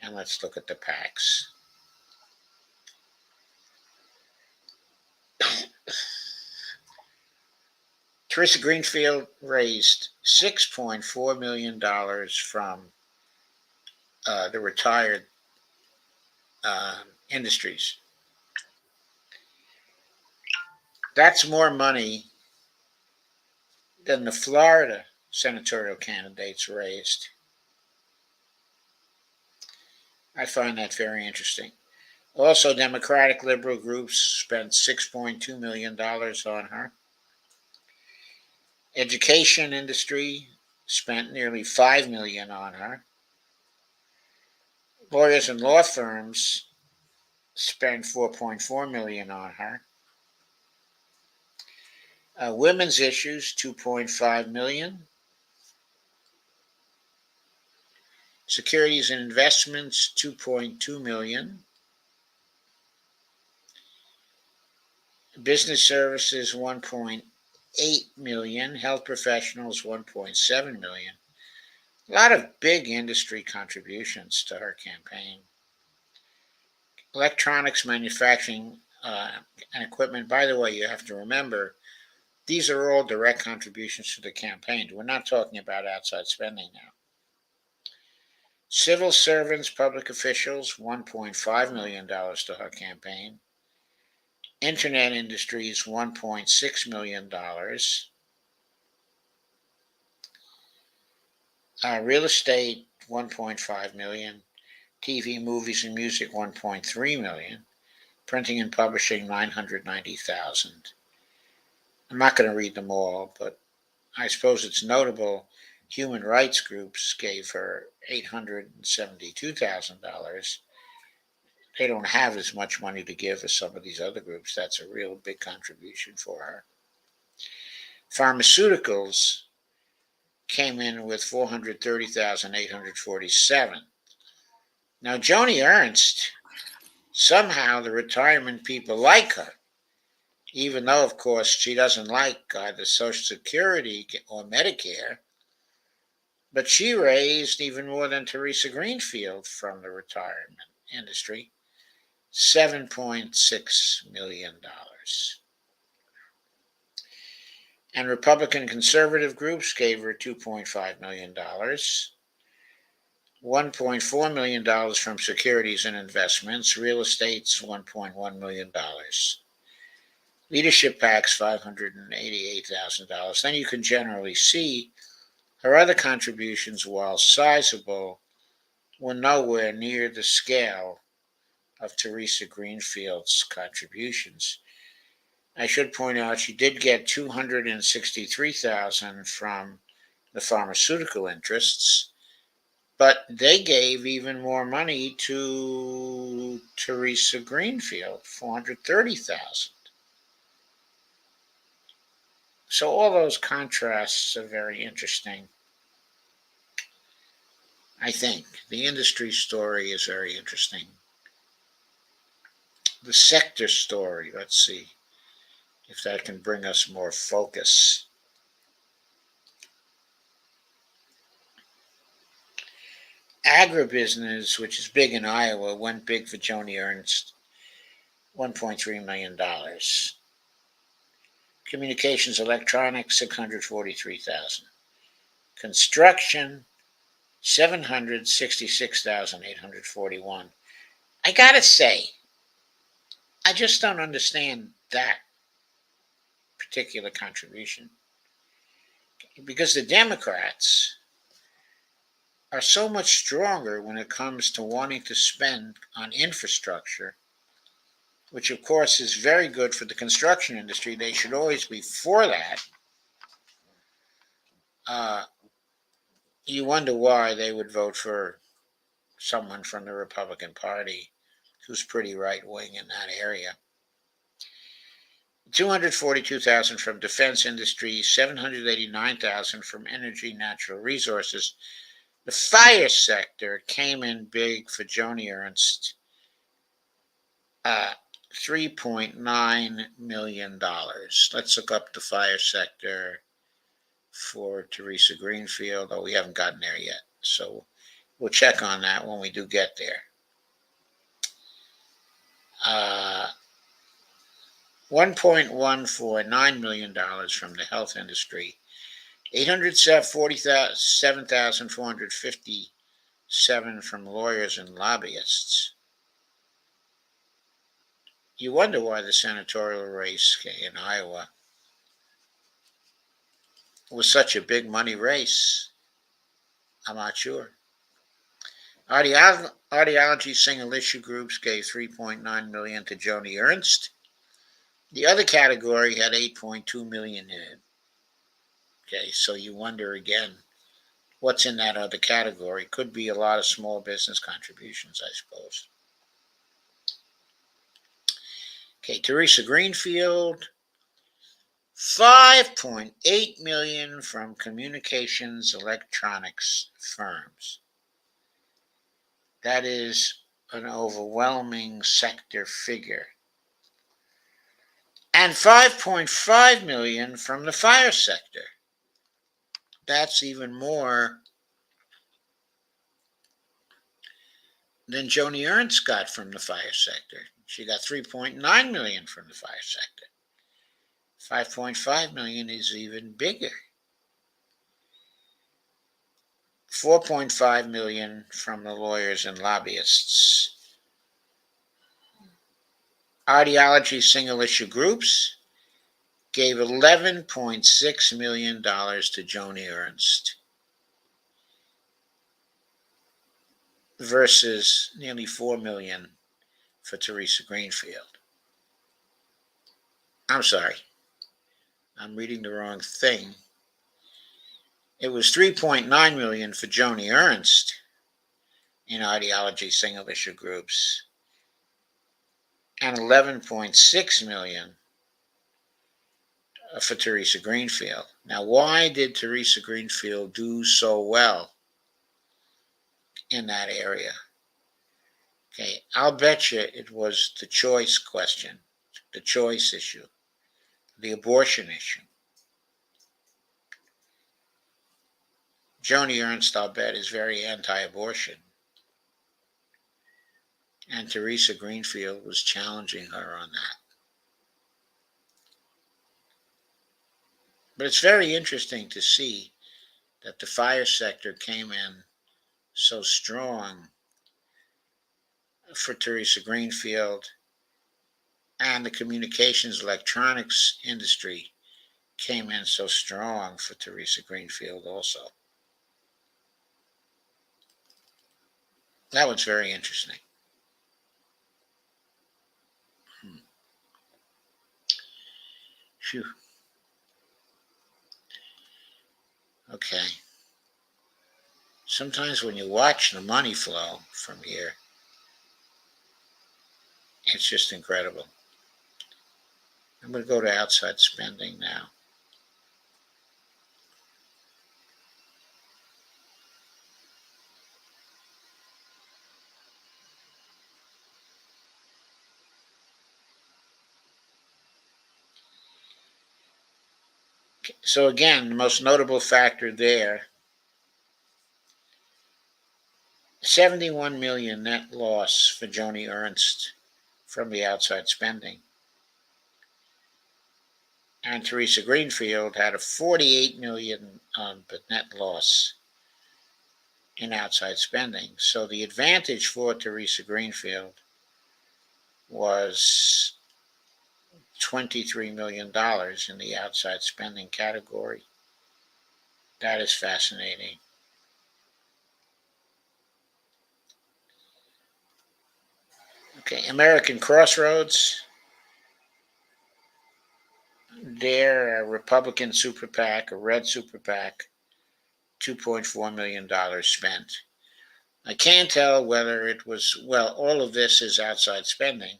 and let's look at the PACs. Teresa Greenfield raised $6.4 million from the retired industries. That's more money than the Florida senatorial candidates raised. I find that very interesting. Also, Democratic liberal groups spent $6.2 million on her. Education industry spent nearly $5 million on her. Lawyers and law firms spent $4.4 million on her. Women's issues, $2.5 million. Securities and investments, $2.2 million. Business services, $1.8 million, health professionals 1.7 million. A lot of big industry contributions to her campaign. Electronics manufacturing and equipment. By the way, you have to remember these are all direct contributions to the campaign. We're not talking about outside spending now. Civil servants, public officials, $1.5 million to her campaign. Internet industries, $1.6 million. Real estate, $1.5 million. TV, movies, and music, $1.3 million. Printing and publishing, $990,000. I'm not going to read them all, but I suppose it's notable human rights groups gave her $872,000. They don't have as much money to give as some of these other groups. That's a real big contribution for her. Pharmaceuticals came in with $430,847. Now, Joni Ernst, somehow the retirement people like her, even though, of course, she doesn't like either Social Security or Medicare. But she raised even more than Teresa Greenfield from the retirement industry, $7.6 million. And Republican conservative groups gave her $2.5 million, $1.4 million from securities and investments, real estate's $1.1 million. Leadership PACs, $588,000. Then you can generally see her other contributions, while sizable, were nowhere near the scale of Teresa Greenfield's contributions. I should point out she did get $263,000 from the pharmaceutical interests, but they gave even more money to Teresa Greenfield, $430,000. So all those contrasts are very interesting. I think the industry story is very interesting. The sector story, let's see if that can bring us more focus. Agribusiness, which is big in Iowa, went big for Joni Ernst, $1.3 million. Communications electronics, $643,000. Construction, $766,841. I gotta say, I just don't understand that particular contribution, because the Democrats are so much stronger when it comes to wanting to spend on infrastructure, which of course is very good for the construction industry. They should always be for that. You wonder why they would vote for someone from the Republican Party who's pretty right-wing in that area. $242,000 from defense industry, $789,000 from energy, natural resources. The fire sector came in big for Joni Ernst, $3.9 million. Let's look up the fire sector for Teresa Greenfield. Oh, we haven't gotten there yet, so we'll check on that when we do get there. $1.149 million from the health industry, $847,457 from lawyers and lobbyists. You wonder why the senatorial race in Iowa was such a big money race. I'm not sure. Ideology single issue groups gave $3.9 million to Joni Ernst. The other category had $8.2 million in it. Okay, so you wonder again, what's in that other category? Could be a lot of small business contributions, I suppose. Okay, Teresa Greenfield, $5.8 million from communications electronics firms. That is an overwhelming sector figure. and $5.5 million from the fire sector. That's even more than Joni Ernst got from the fire sector. She got $3.9 million from the fire sector. $5.5 million is even bigger. $4.5 million from the lawyers and lobbyists. Ideology single issue groups gave $11.6 million to Joni Ernst versus nearly $4 million for Teresa Greenfield. I'm sorry, I'm reading the wrong thing. It was $3.9 million for Joni Ernst in ideology single issue groups and $11.6 million for Teresa Greenfield. Now, why did Teresa Greenfield do so well in that area? Okay, I'll bet you it was the choice question, the choice issue, the abortion issue. Joni Ernst, I'll bet, is very anti-abortion. And Teresa Greenfield was challenging her on that. But it's very interesting to see that the fire sector came in so strong for Teresa Greenfield, and the communications electronics industry came in so strong for Teresa Greenfield also. That was very interesting. Phew. Okay. Sometimes when you watch the money flow from here, it's just incredible. I'm going to go to outside spending now. So again, the most notable factor there, 71 million net loss for Joni Ernst from the outside spending. And Teresa Greenfield had a 48 million net loss in outside spending. So the advantage for Teresa Greenfield was $23 million in the outside spending category. That is fascinating. Okay, American Crossroads. They're a Republican super PAC, a red super PAC, $2.4 million spent. I can't tell whether it was, well, all of this is outside spending.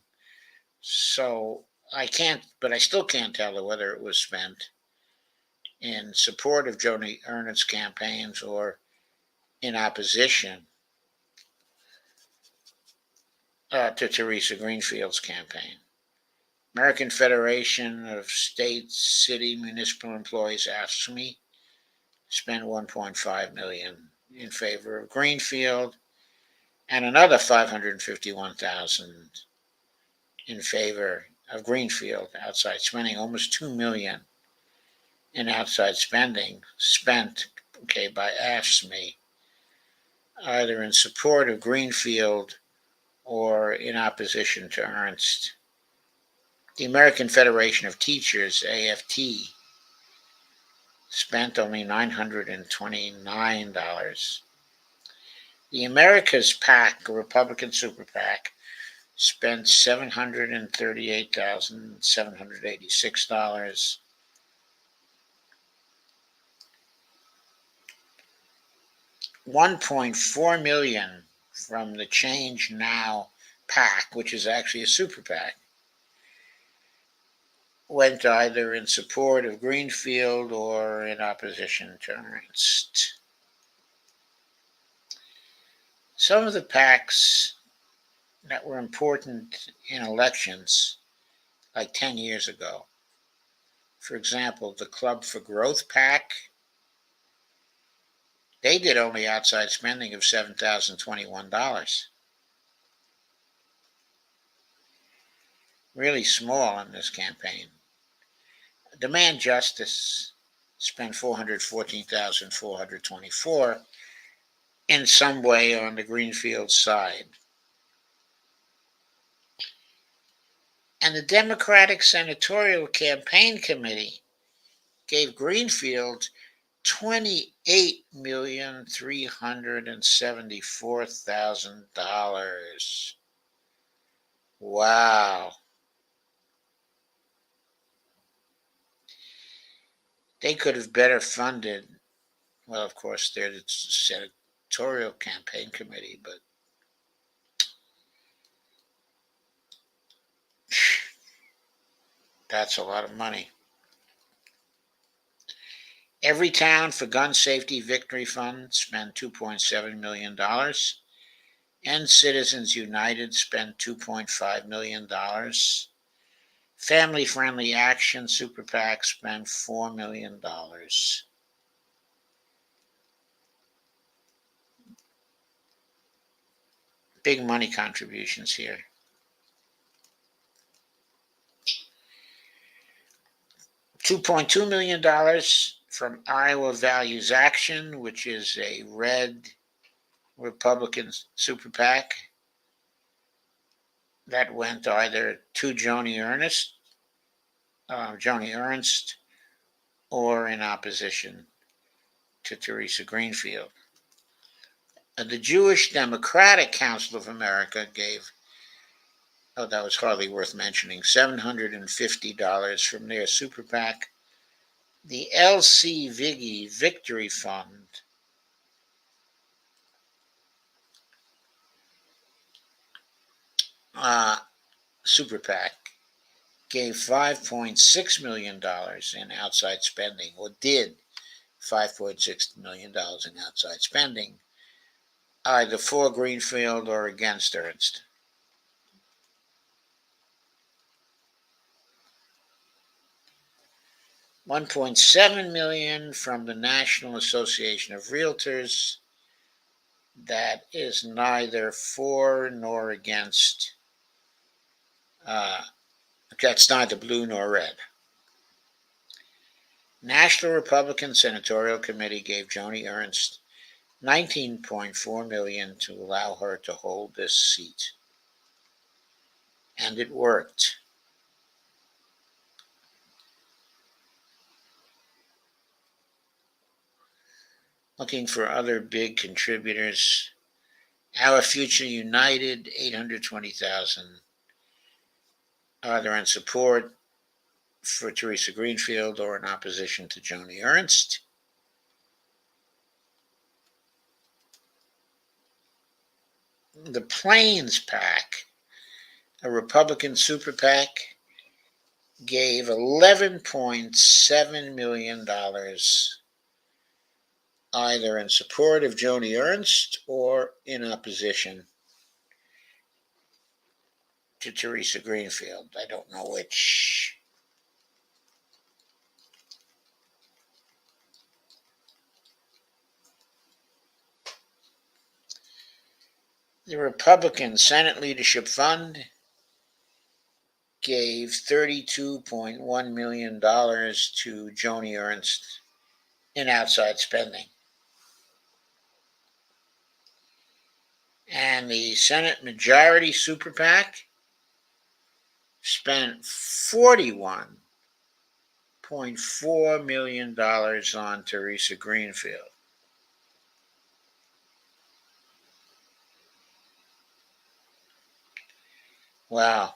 So I still can't tell whether it was spent in support of Joni Ernst's campaigns or in opposition to Teresa Greenfield's campaign. American Federation of State, City, Municipal Employees asks me spend $1.5 million in favor of Greenfield and another $551,000 in favor of Greenfield outside spending, almost $2 million in outside spending spent, by AFSCME, either in support of Greenfield or in opposition to Ernst. The American Federation of Teachers, AFT, spent only $929. The America's PAC, a Republican super PAC, spent $738,786. $1.4 million from the Change Now PAC, which is actually a super PAC, went either in support of Greenfield or in opposition to Ernst. Some of the PACs that were important in elections, like 10 years ago. For example, the Club for Growth PAC, they did only outside spending of $7,021. Really small in this campaign. Demand Justice spent $414,424 in some way on the Greenfield side. And the Democratic Senatorial Campaign Committee gave Greenfield $28,374,000. Wow. They could have better funded, well, of course, they're the Senatorial Campaign Committee, but that's a lot of money. Every Town for Gun Safety Victory Fund spent $2.7 million. And Citizens United spent $2.5 million. Family Friendly Action Super PAC spent $4 million. Big money contributions here. $2.2 million from Iowa Values Action, which is a red Republican super PAC. That went either to Joni Ernst, or in opposition to Teresa Greenfield. The Jewish Democratic Council of America gave, that was hardly worth mentioning, $750 from their super PAC. The L.C. Viggy Victory Fund super PAC gave $5.6 million in outside spending, or did $5.6 million in outside spending, either for Greenfield or against Ernst. $1.7 million from the National Association of Realtors. That is neither for nor against. That's neither blue nor red. National Republican Senatorial Committee gave Joni Ernst $19.4 million to allow her to hold this seat. And it worked. Looking for other big contributors. Our Future United, $820,000. Either in support for Teresa Greenfield or in opposition to Joni Ernst. The Plains PAC, a Republican super PAC, gave $11.7 million either in support of Joni Ernst or in opposition to Teresa Greenfield. I don't know which. The Republican Senate Leadership Fund gave $32.1 million to Joni Ernst in outside spending. And the Senate Majority Super PAC spent $41.4 million on Teresa Greenfield. Wow.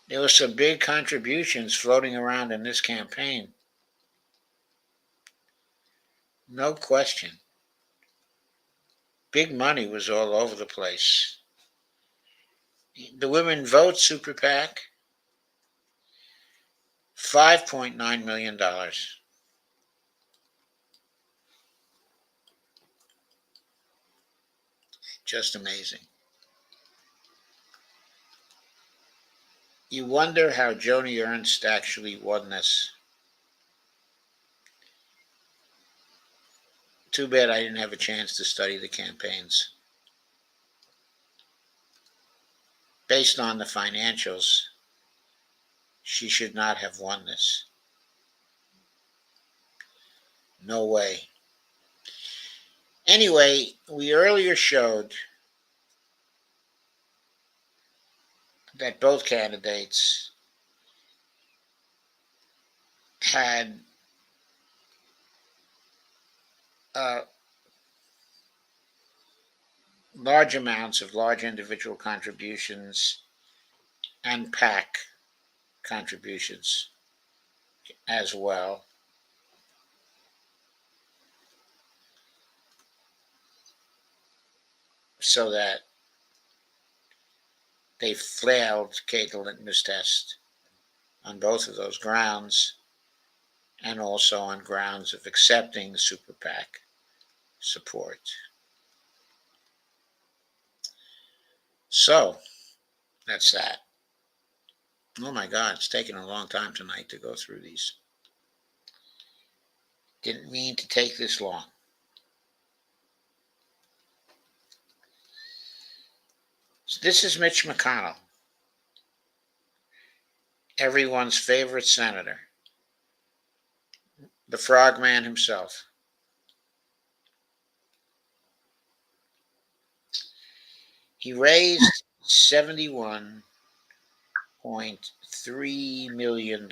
There were some big contributions floating around in this campaign. No question. Big money was all over the place. The Women Vote Super PAC, $5.9 million. Just amazing. You wonder how Joni Ernst actually won this. Too bad I didn't have a chance to study the campaigns. Based on the financials, she should not have won this. No way. Anyway, we earlier showed that both candidates had large amounts of large individual contributions and PAC contributions as well. So that they failed the litmus test on both of those grounds, and also on grounds of accepting super PAC support. So that's that. Oh my God, it's taken a long time tonight to go through these. Didn't mean to take this long. So this is Mitch McConnell, everyone's favorite senator, the frogman himself. He raised $71.3 million.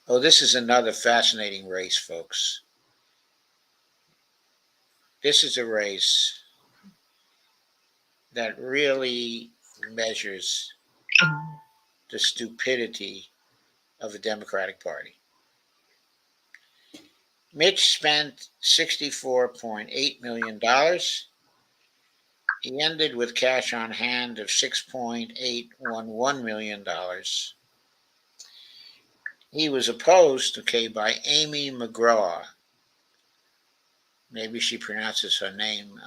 Oh, this is another fascinating race, folks. This is a race that really measures the stupidity of the Democratic Party. Mitch spent $64.8 million. He ended with cash on hand of $6.811 million. He was opposed, by Amy McGraw. Maybe she pronounces her name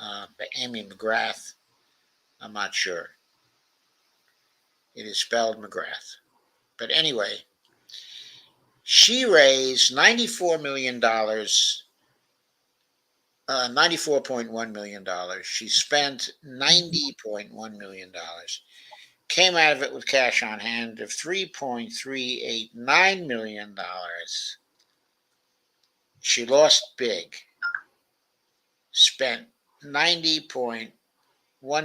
Amy McGrath. I'm not sure. It is spelled McGrath. But anyway, she raised $94 million, $94.1 million. She spent $90.1 million. Came out of it with cash on hand of $3.389 million. She lost big. Spent $90.1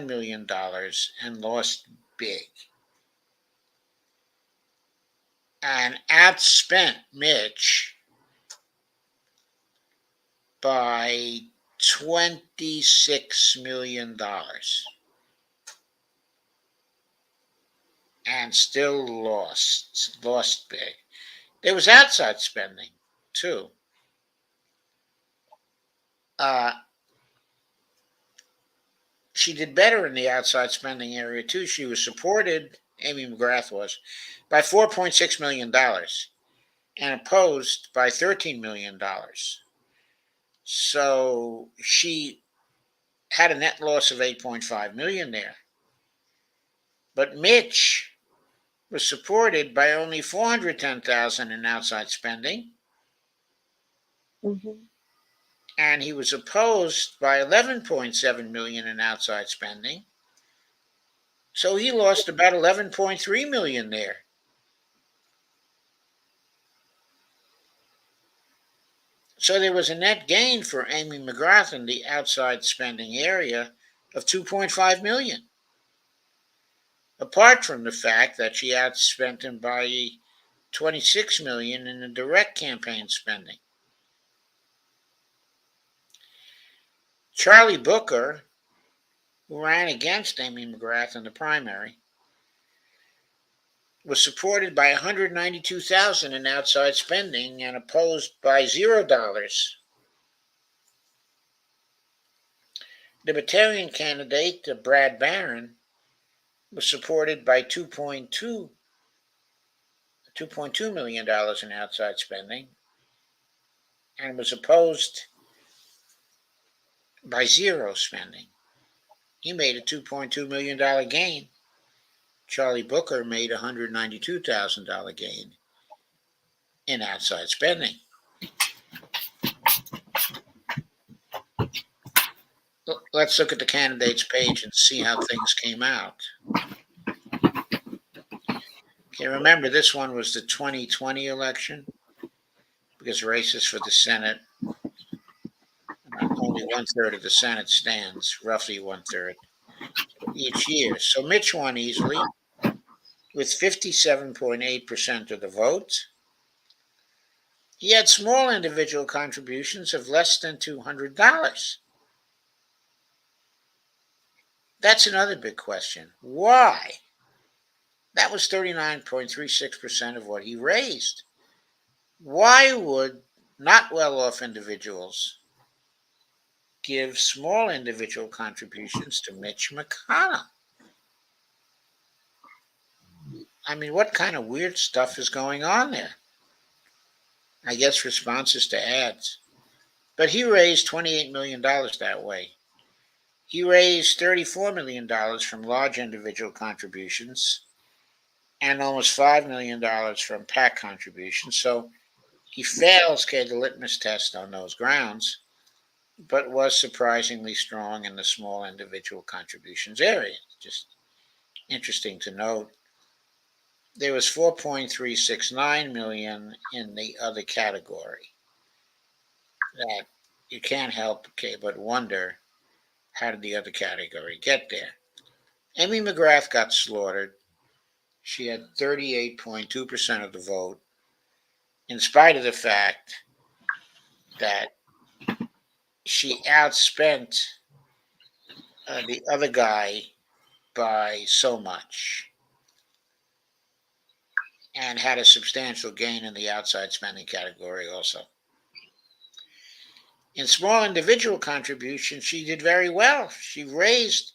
million and lost big. And outspent Mitch by $26 million. And still lost big. There was outside spending, too. She did better in the outside spending area, too. She was supported, Amy McGrath was, by $4.6 million and opposed by $13 million. So she had a net loss of $8.5 million there. But Mitch was supported by only $410,000 in outside spending. Mm-hmm. And he was opposed by $11.7 million in outside spending. So he lost about $11.3 million there. So there was a net gain for Amy McGrath in the outside spending area of $2.5 million. Apart from the fact that she outspent him by $26 million in the direct campaign spending. Charlie Booker, who ran against Amy McGrath in the primary, was supported by $192,000 in outside spending and opposed by $0. The Libertarian candidate, Brad Barron, was supported by $2.2 million in outside spending and was opposed by $0 spending. He made a $2.2 million gain. Charlie Booker made a $192,000 gain in outside spending. Let's look at the candidates page and see how things came out. Okay, remember this one was the 2020 election because races for the Senate, only 1/3 of the Senate stands, roughly 1/3 each year. So Mitch won easily with 57.8% of the vote. He had small individual contributions of less than $200. That's another big question. Why? That was 39.36% of what he raised. Why would not well-off individuals give small individual contributions to Mitch McConnell? I mean, what kind of weird stuff is going on there? I guess responses to ads. But he raised $28 million that way. He raised $34 million from large individual contributions and almost $5 million from PAC contributions. So he fails the litmus test on those grounds, but was surprisingly strong in the small individual contributions area. Just interesting to note. There was 4.369 million in the other category. That you can't help but wonder, how did the other category get there? Amy McGrath got slaughtered. She had 38.2% of the vote, in spite of the fact that she outspent the other guy by so much and had a substantial gain in the outside spending category also. In small individual contributions, she did very well. She raised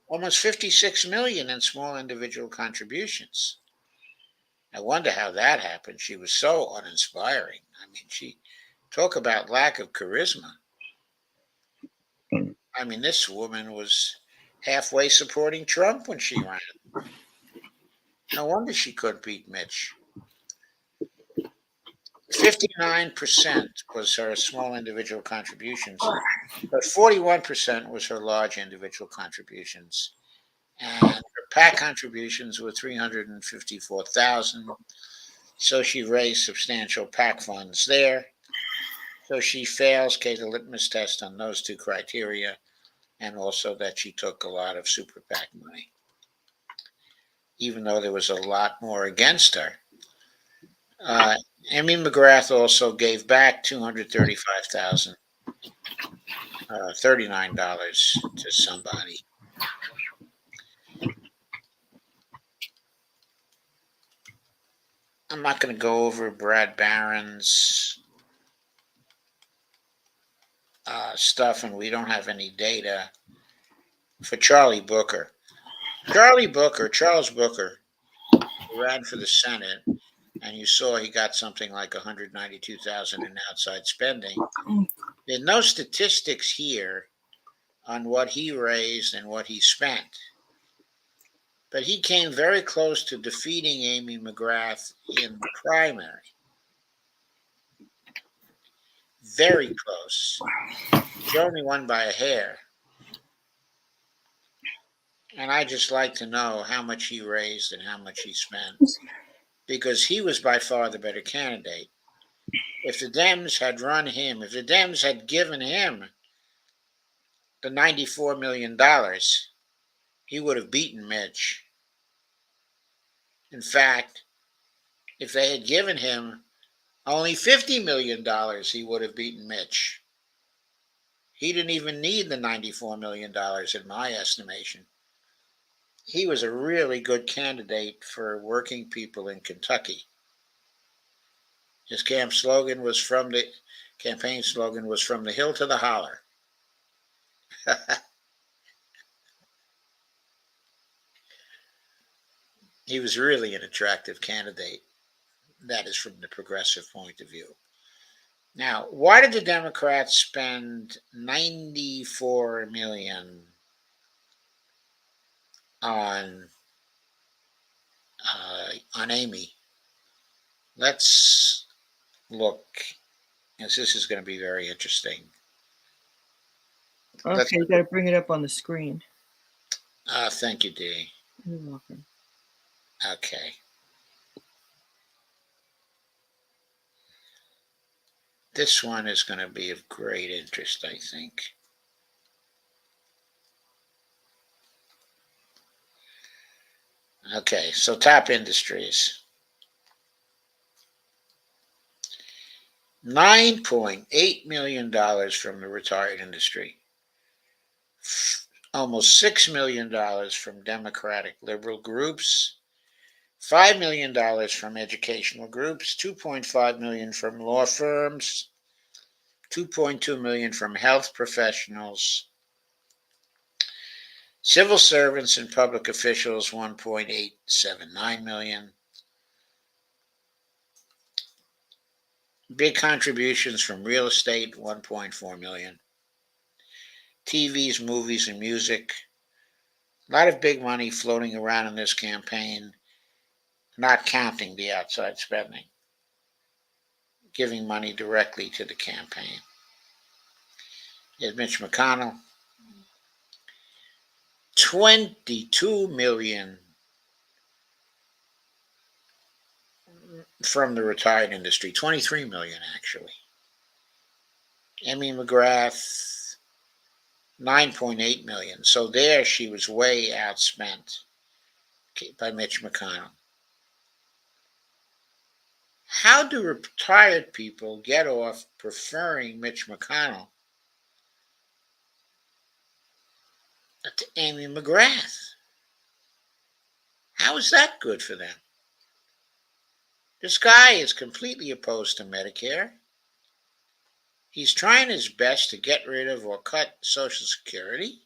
almost 56 million in small individual contributions. I wonder how that happened. She was so uninspiring. I mean, she talk about lack of charisma. I mean, this woman was halfway supporting Trump when she ran. No wonder she couldn't beat Mitch. 59% was her small individual contributions, but 41% was her large individual contributions. And her PAC contributions were 354,000. So she raised substantial PAC funds there. So she fails the litmus test on those two criteria, and also that she took a lot of super PAC money, even though there was a lot more against her. Amy McGrath also gave back $235,039 to somebody. I'm not going to go over Brad Barron's stuff, and we don't have any data for Charlie Booker. Charles Booker, ran for the Senate, and you saw he got something like 192,000 in outside spending. There are no statistics here on what he raised and what he spent. But he came very close to defeating Amy McGrath in the primary. Very close. She only won by a hair. And I just like to know how much he raised and how much he spent, because he was by far the better candidate. If the Dems had run him, if the Dems had given him the $94 million, he would have beaten Mitch. In fact, if they had given him only $50 million, he would have beaten Mitch. He didn't even need the $94 million in my estimation. He was a really good candidate for working people in Kentucky. His campaign slogan was from the hill to the holler. He was really an attractive candidate. That is from the progressive point of view. Now, why did the Democrats spend $94 million on on Amy. Let's look, as this is going to be very interesting. Okay, you got to bring it up on the screen. Thank you, Dee. You're welcome. Okay. This one is going to be of great interest, I think. Okay, so top industries. $9.8 million from the retired industry. Almost $6 million from Democratic liberal groups. $5 million from educational groups. $2.5 million from law firms. $2.2 million from health professionals. Civil servants and public officials, $1.879 million. Big contributions from real estate, $1.4 million. TVs, movies, and music. A lot of big money floating around in this campaign, not counting the outside spending, giving money directly to the campaign. Here's Mitch McConnell. $22 million from the retired industry, $23 million actually. Amy McGrath, $9.8 million. So there she was way outspent by Mitch McConnell. How do retired people get off preferring Mitch McConnell to Amy McGrath? How is that good for them? This guy is completely opposed to Medicare. He's trying his best to get rid of or cut Social Security.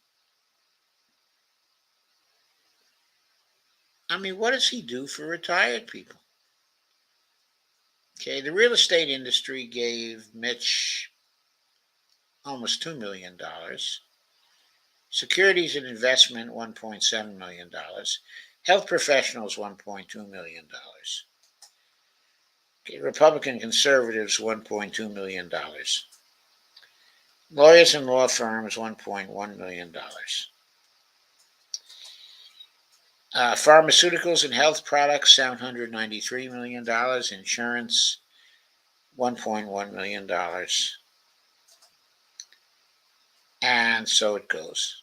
I mean, what does he do for retired people? Okay, the real estate industry gave Mitch almost $2 million. Securities and investment, $1.7 million. Health professionals, $1.2 million. Okay, Republican conservatives, $1.2 million. Lawyers and law firms, $1.1 million. Pharmaceuticals and health products, $793 million. Insurance, $1.1 million. And so it goes.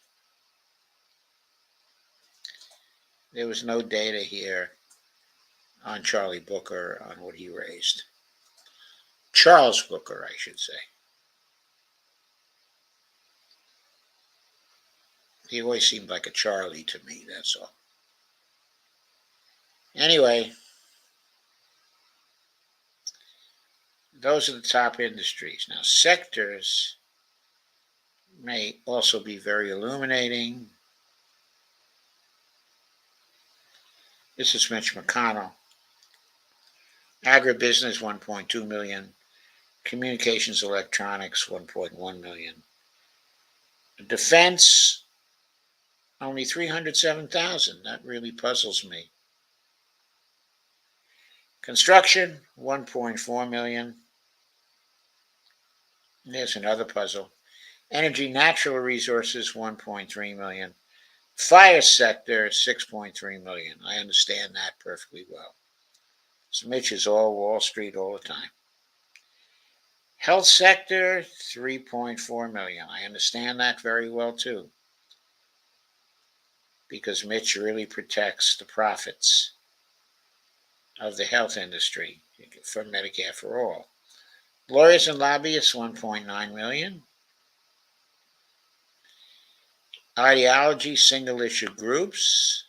There was no data here on Charlie Booker on what he raised. Charles Booker, I should say. He always seemed like a Charlie to me, that's all. Anyway, those are the top industries. Now, sectors may also be very illuminating. This is Mitch McConnell. Agribusiness, $1.2 million. Communications electronics, $1.1 million. Defense, only $307,000. That really puzzles me. Construction, $1.4 million. There's another puzzle. Energy, natural resources, $1.3 million. Fire sector, $6.3 million. I understand that perfectly well. So Mitch is all Wall Street all the time. Health sector, $3.4 million. I understand that very well too, because Mitch really protects the profits of the health industry for Medicare for all. Lawyers and lobbyists, $1.9 million. Ideology, single issue groups,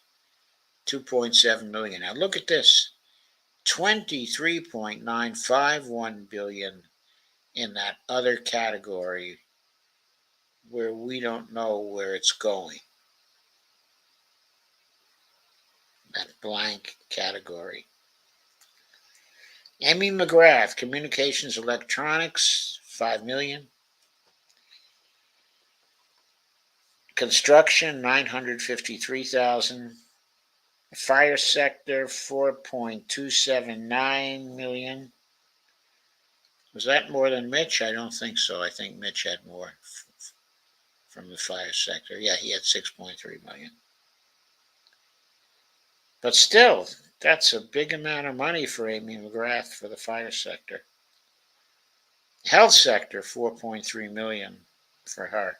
$2.7 million. Now look at this, $23.951 billion in that other category where we don't know where it's going. That blank category. Amy McGrath, communications electronics, $5 million. Construction, $953,000. Fire sector, 4.279 million. Was that more than Mitch? I don't think so. I think Mitch had more from the fire sector. Yeah, he had 6.3 million. But still, that's a big amount of money for Amy McGrath for the fire sector. Health sector, 4.3 million for her.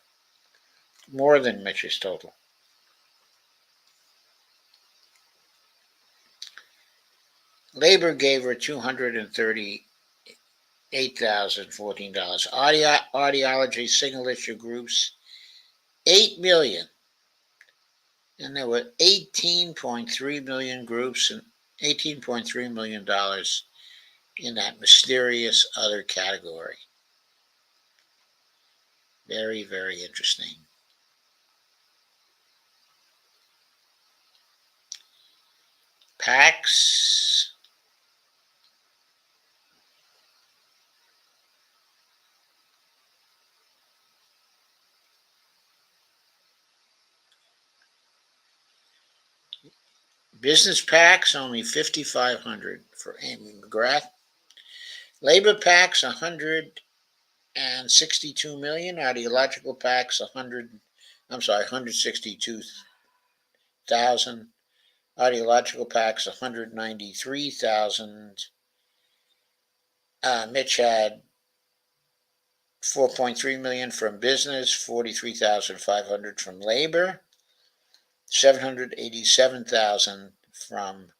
More than Mitch's total. Labor gave her $238,014. Audiology single issue groups, 8 million. And there were 18.3 million groups and $18.3 million in that mysterious other category. Very, very interesting. PACs. Business PACs, only 5,500 for Amy McGrath. Labor PACs, 162 million. Ideological PACs, 162,000. Ideological PACs, 193,000. Mitch had 4.3 million from business, 43,500 from labor, 787,000 from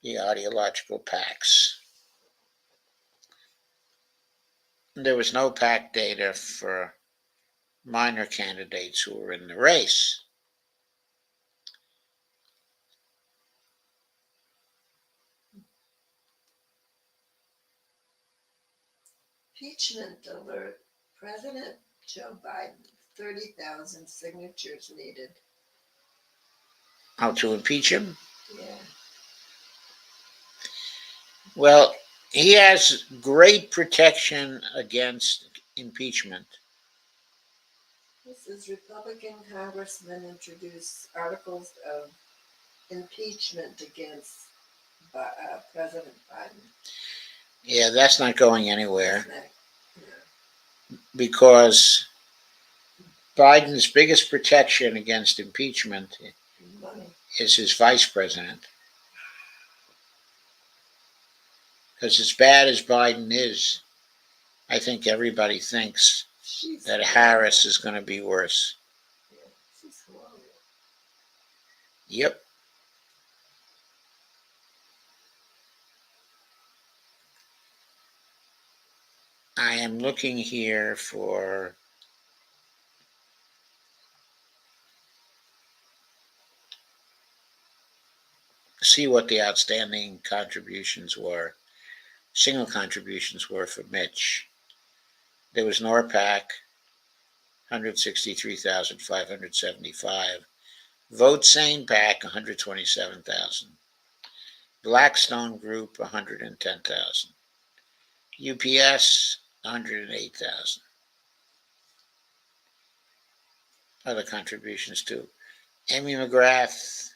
the ideological PACs. There was no PAC data for minor candidates who were in the race. Impeachment alert. President Joe Biden, 30,000 signatures needed. How to impeach him? Yeah. Well, he has great protection against impeachment. This is Republican congressmen introduce articles of impeachment against President Biden. Yeah, that's not going anywhere Yeah. because Biden's biggest protection against impeachment Money. is his vice president. Because as bad as Biden is, I think everybody thinks that Harris is going to be worse. Yeah, she's horrible. Yep. I am looking here for see what the outstanding contributions were, single contributions were for Mitch. There was NORPAC, 163,575. Vote Sane PAC, 127,000. Blackstone Group, 110,000. UPS, 108,000. Other contributions too. Amy McGrath,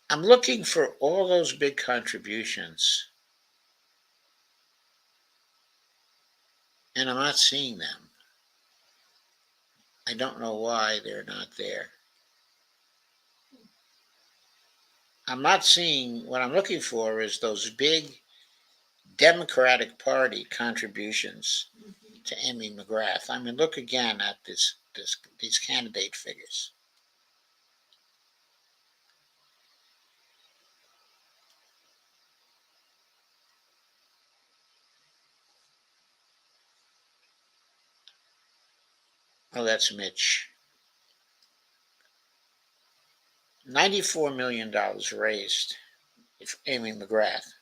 I'm looking for all those big contributions, and I'm not seeing them. I don't know why they're not there. I'm not seeing, what I'm looking for is those big Democratic Party contributions to Amy McGrath. I mean, look again at these candidate figures. Oh, that's Mitch. $94 million raised for Amy McGrath.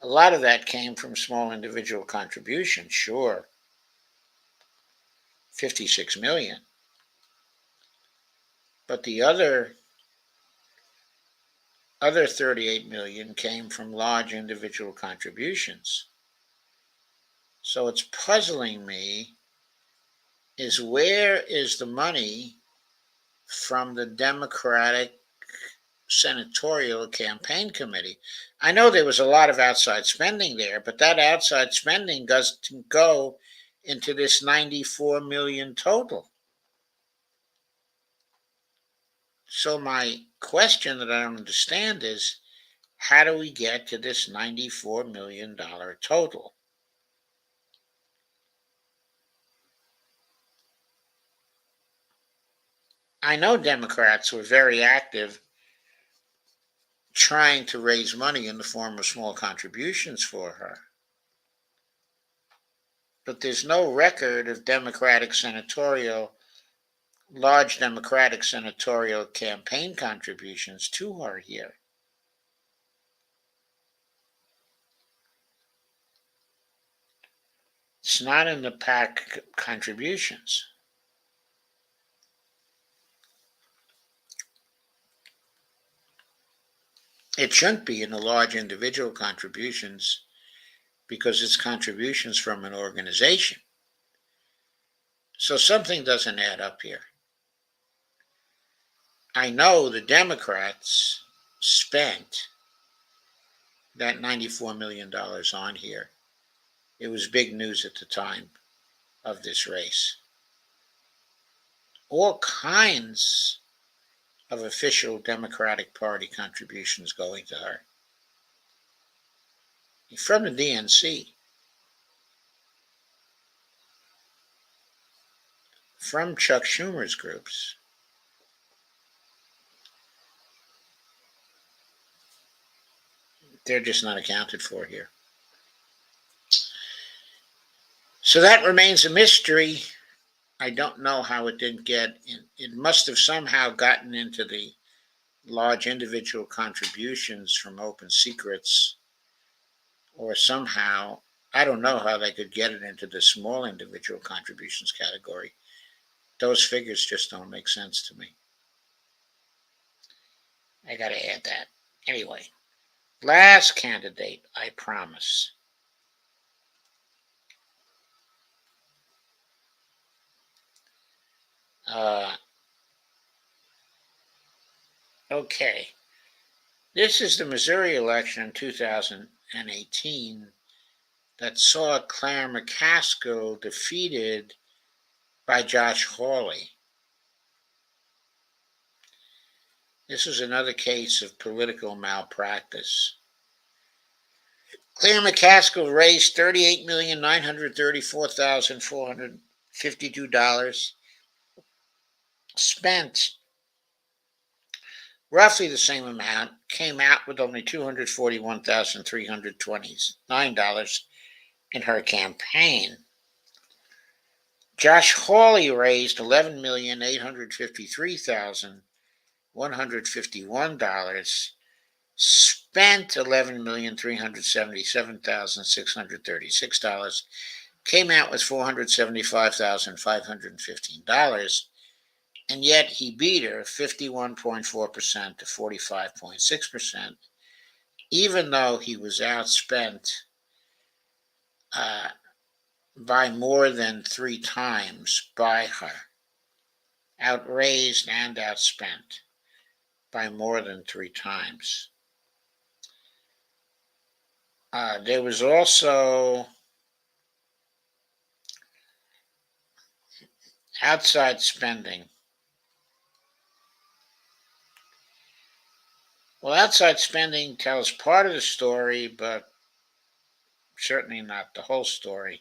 A lot of that came from small individual contributions, sure. 56 million. But the other other 38 million came from large individual contributions. So it's puzzling me is where is the money from the Democratic Senatorial Campaign Committee? I know there was a lot of outside spending there, but that outside spending doesn't go into this 94 million total. So my question that I don't understand is, how do we get to this $94 million total? I know Democrats were very active trying to raise money in the form of small contributions for her. But there's no record of large Democratic senatorial campaign contributions to her here. It's not in the PAC contributions. It shouldn't be in the large individual contributions because it's contributions from an organization. So something doesn't add up here. I know the Democrats spent that $94 million on here. It was big news at the time of this race. All kinds of official Democratic Party contributions going to her from the DNC, from Chuck Schumer's groups. They're just not accounted for here. So that remains a mystery. I don't know how it didn't get in. It must have somehow gotten into the large individual contributions from Open Secrets, or somehow, I don't know how they could get it into the small individual contributions category. Those figures just don't make sense to me. I got to add that. Anyway, last candidate, I promise. Okay. This is the Missouri election in 2018 that saw Claire McCaskill defeated by Josh Hawley. This was another case of political malpractice. Claire McCaskill raised $38,934,452, spent roughly the same amount, came out with only $241,329 in her campaign. Josh Hawley raised $11,853,151, spent $11,377,636, came out with $475,515, and yet he beat her 51.4% to 45.6%, even though he was outspent by more than 3 times by her. Outraised and outspent by more than 3 times. There was also outside spending. Well, outside spending tells part of the story, but certainly not the whole story.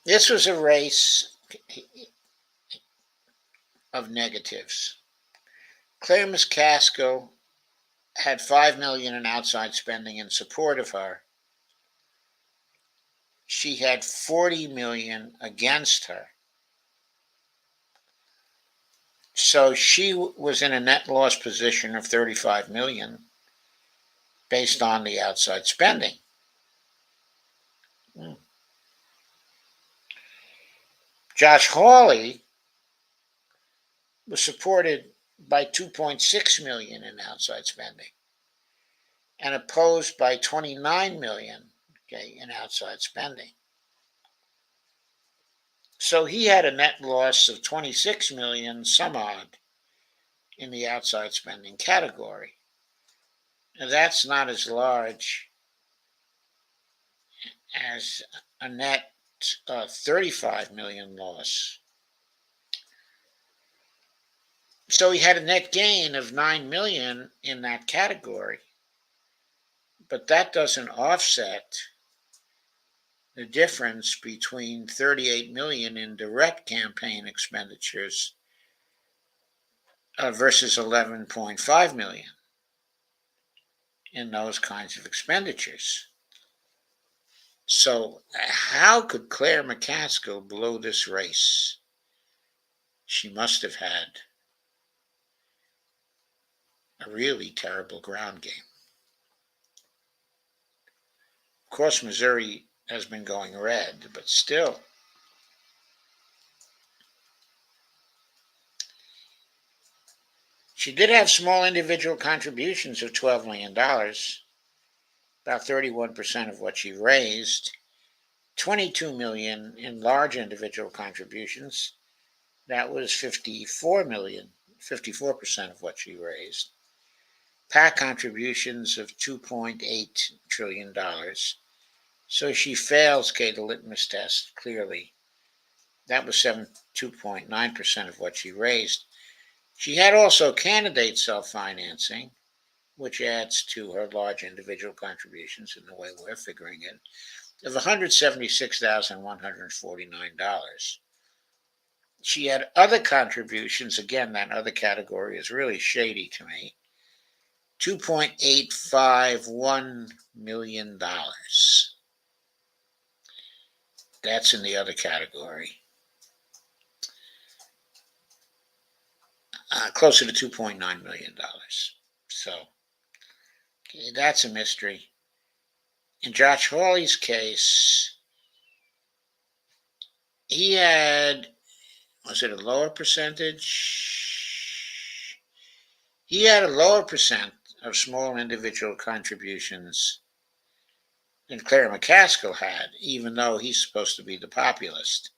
This was a race of negatives. Claire McCaskill had $5 million in outside spending in support of her. She had $40 million against her. So she was in a net loss position of $35 million based on the outside spending. Josh Hawley was supported by 2.6 million in outside spending, and opposed by 29 million, okay, in outside spending. So he had a net loss of 26 million some odd in the outside spending category. Now, that's not as large as a net 35 million loss. So he had a net gain of 9 million in that category, but that doesn't offset the difference between 38 million in direct campaign expenditures versus 11.5 million in those kinds of expenditures. So how could Claire McCaskill blow this race? She must have had a really terrible ground game. Of course, Missouri has been going red, but still. She did have small individual contributions of $12 million, about 31% of what she raised, 22 million in large individual contributions. That was 54 million, 54% of what she raised. PAC contributions of $2.8 trillion. So she fails, Kate, the litmus test, clearly. That was 2.9% of what she raised. She had also candidate self-financing, which adds to her large individual contributions in the way we're figuring it, of $176,149. She had other contributions. Again, that other category is really shady to me. $2.851 million. That's in the other category. Closer to $2.9 million. So, okay, that's a mystery. In Josh Hawley's case, he had, was it a lower percentage? He had a lower percent of small individual contributions than Claire McCaskill had, even though he's supposed to be the populist.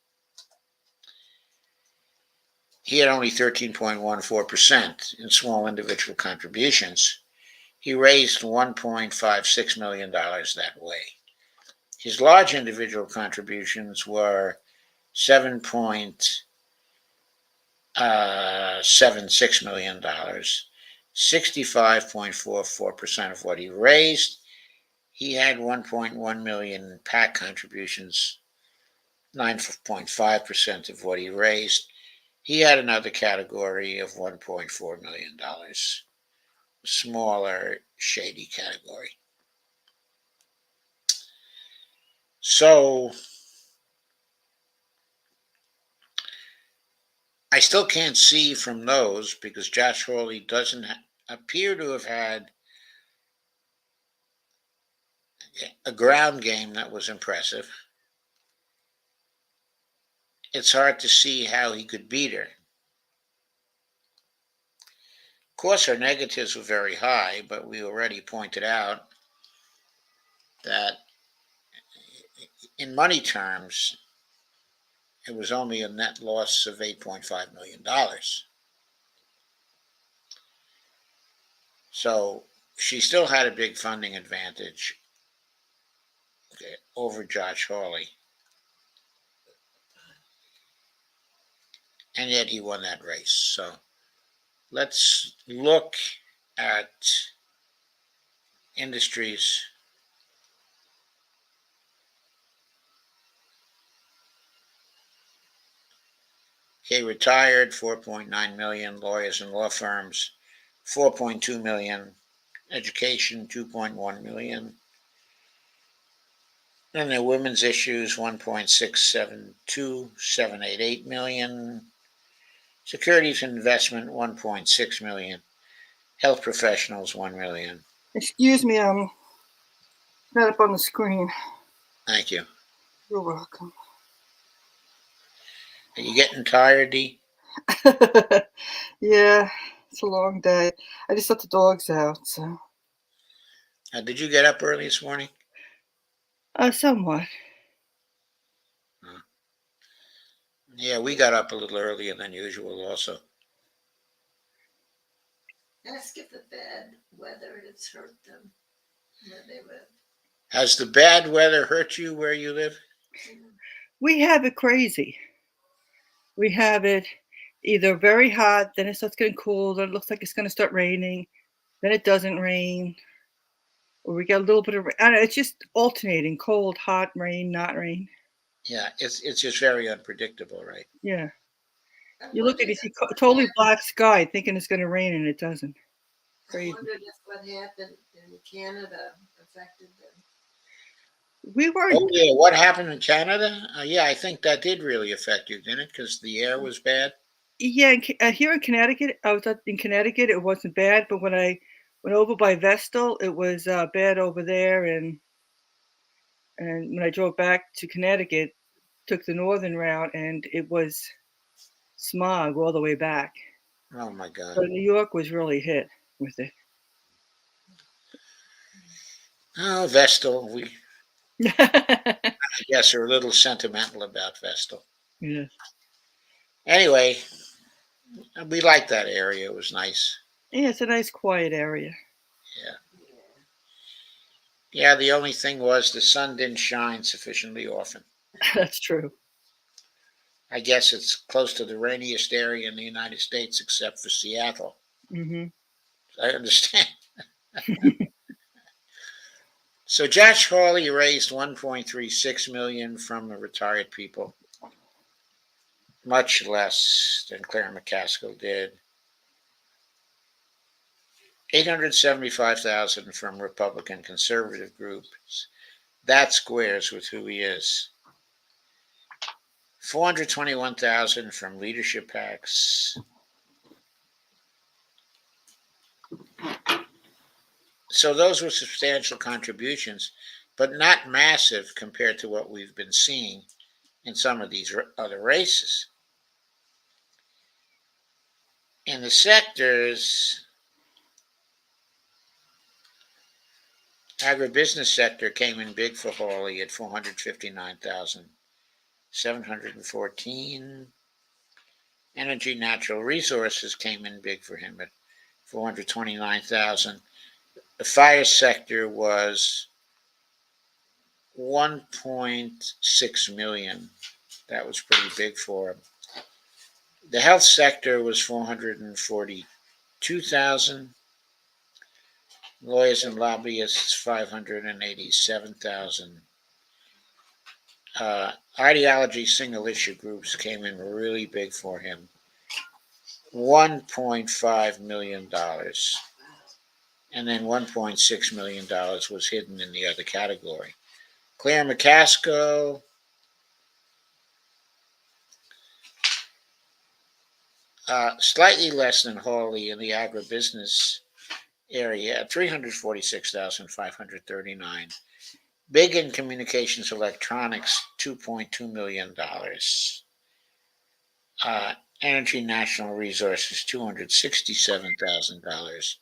He had only 13.14% in small individual contributions. He raised $1.56 million that way. His large individual contributions were $7.76 million, 65.44% of what he raised. He had 1.1 million PAC contributions, 9.5% of what he raised. He had another category of $1.4 million, smaller, shady category. So I still can't see from those, because Josh Hawley doesn't appear to have had a ground game that was impressive. It's hard to see how he could beat her. Of course, her negatives were very high, but we already pointed out that in money terms, it was only a net loss of $8.5 million. So she still had a big funding advantage over Josh Hawley. And yet he won that race. So let's look at industries. Okay, retired, 4.9 million, lawyers and law firms, 4.2 million, education, 2.1 million. Then the women's issues, 1.672788 million. Securities and investment, 1.6 million. Health professionals, 1 million. Excuse me, I'm not up on the screen. Thank you. You're welcome. Are you getting tired, Dee? Yeah, It's a long day. I just let the dogs out, so Did you get up early this morning? somewhat. Yeah, we got up a little earlier than usual also. Ask if the bad weather has hurt them where they live. Has the bad weather hurt you where you live? We have it crazy. We have it either very hot, then it starts getting cool, then it looks like it's going to start raining, then it doesn't rain, or we get a little bit of. I don't know, it's just alternating: cold, hot, rain, not rain. Yeah, it's just very unpredictable, right? Yeah, I you look at wondered it, you see if what totally happened- black sky, thinking it's going to rain, and it doesn't. I Crazy. wondered if what happened in Canada affected them. We weren't. Oh yeah, what happened in Canada? Yeah, I think that did really affect you, didn't it? Because the air was bad. Yeah, here in Connecticut, I was in Connecticut. It wasn't bad, but when I went over by Vestal, it was bad over there, and when I drove back to Connecticut, took the northern route, and it was smog all the way back. Oh my God. So New York was really hit with it. Oh, Vestal. We, Yeah. I guess, are a little sentimental about Vestal. Anyway, we liked that area. It was nice. Yeah, it's a nice quiet area. Yeah. Yeah. Yeah, the only thing was the sun didn't shine sufficiently often. That's true. I guess it's close to the rainiest area in the United States except for Seattle. Hmm. I understand. So Josh Hawley raised 1.36 million from the retired people, much less than Claire McCaskill did. 875,000 from Republican conservative groups. That squares with who he is. 421,000 from leadership PACs. So those were substantial contributions, but not massive compared to what we've been seeing in some of these other races. In the sectors, agribusiness sector came in big for Hawley at 459,714. Energy natural resources came in big for him at 429,000. The fire sector was 1.6 million. That was pretty big for him. The health sector was 442,000. Lawyers and lobbyists 587,000. Ideology single issue groups came in really big for him. $1.5 million. And then $1.6 million was hidden in the other category. Claire McCaskill, slightly less than Hawley in the agribusiness area, 346,539. Big in communications electronics, $2.2 million. Energy national resources, $267,000.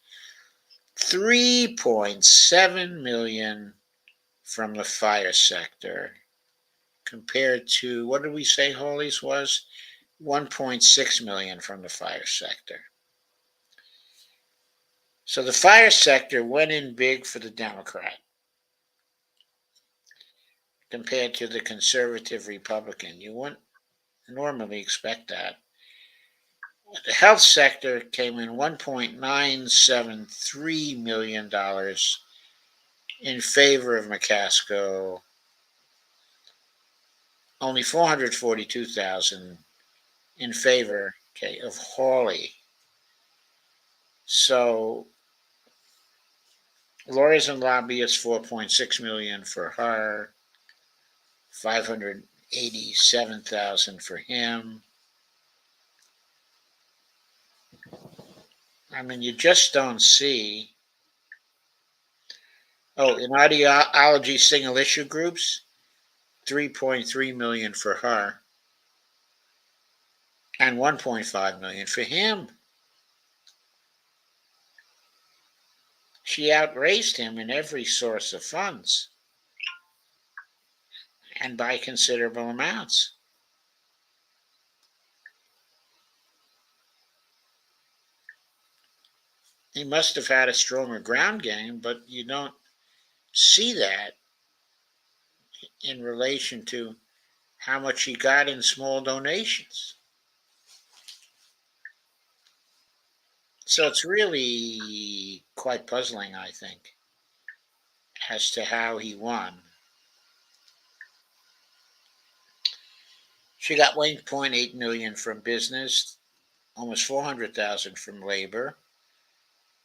3.7 million from the fire sector compared to, what did we say Hawley's was? 1.6 million from the fire sector. So the fire sector went in big for the Democrat compared to the conservative Republican. You wouldn't normally expect that. The health sector came in $1.973 million in favor of McCaskill, only 442,000 in favor of Hawley. So lawyers and lobbyists, 4.6 million for her, 587,000 for him. I mean, you just don't see. Oh, in ideology single issue groups, 3.3 million for her and 1.5 million for him. she outraised him in every source of funds, and by considerable amounts. He must have had a stronger ground game, but you don't see that in relation to how much he got in small donations. So it's really quite puzzling, I think, as to how he won. She got 1.8 million from business, almost 400,000 from labor,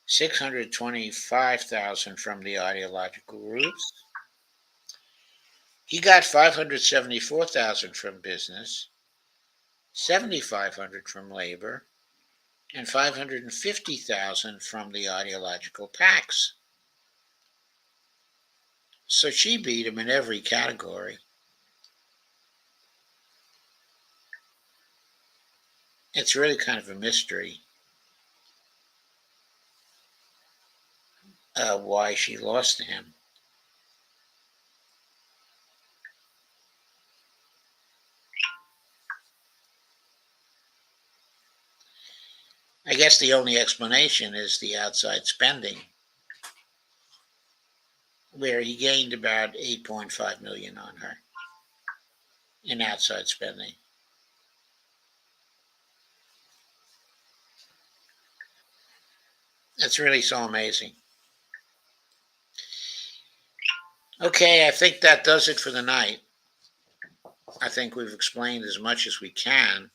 625,000 from the ideological groups. He got 574,000 from business, 7,500 from labor, and 550,000 from the ideological PACs. So she beat him in every category. It's really kind of a mystery why she lost to him. I guess the only explanation is the outside spending, where he gained about 8.5 million on her in outside spending. That's really so amazing. Okay, I think that does it for the night. I think we've explained as much as we can.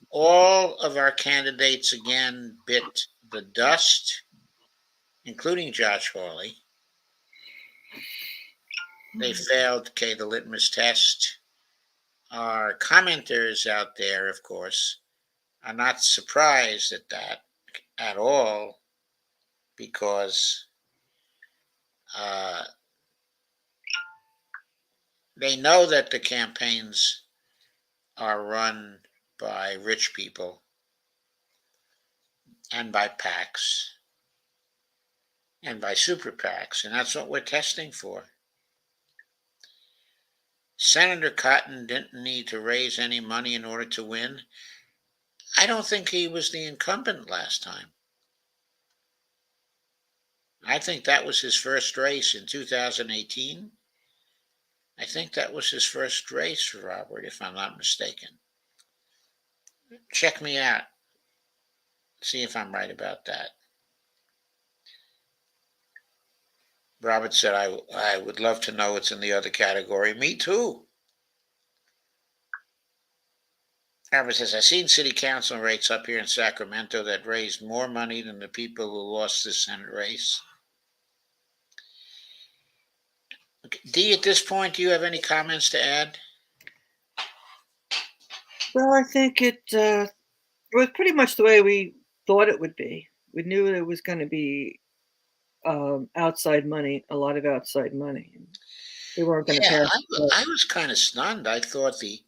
All of our candidates again bit the dust, including Josh Hawley. They failed the litmus test. Our commenters out there, of course, are not surprised at that at all, because they know that the campaigns are run by rich people and by PACs and by super PACs, and that's what we're testing for. Senator Cotton didn't need to raise any money in order to win. I don't think he was the incumbent last time. I think that was his first race in 2018. I think that was his first race, Robert, if I'm not mistaken. Check me out. See if I'm right about that. Robert said, I would love to know what's in the other category. Me too. Robert says, I've seen city council rates up here in Sacramento that raised more money than the people who lost the Senate race. Okay. Dee, at this point, do you have any comments to add? Well, I think it was pretty much the way we thought it would be. We knew it was going to be outside money, a lot of outside money. They weren't going to Yeah, pass. I was kind of stunned. I thought the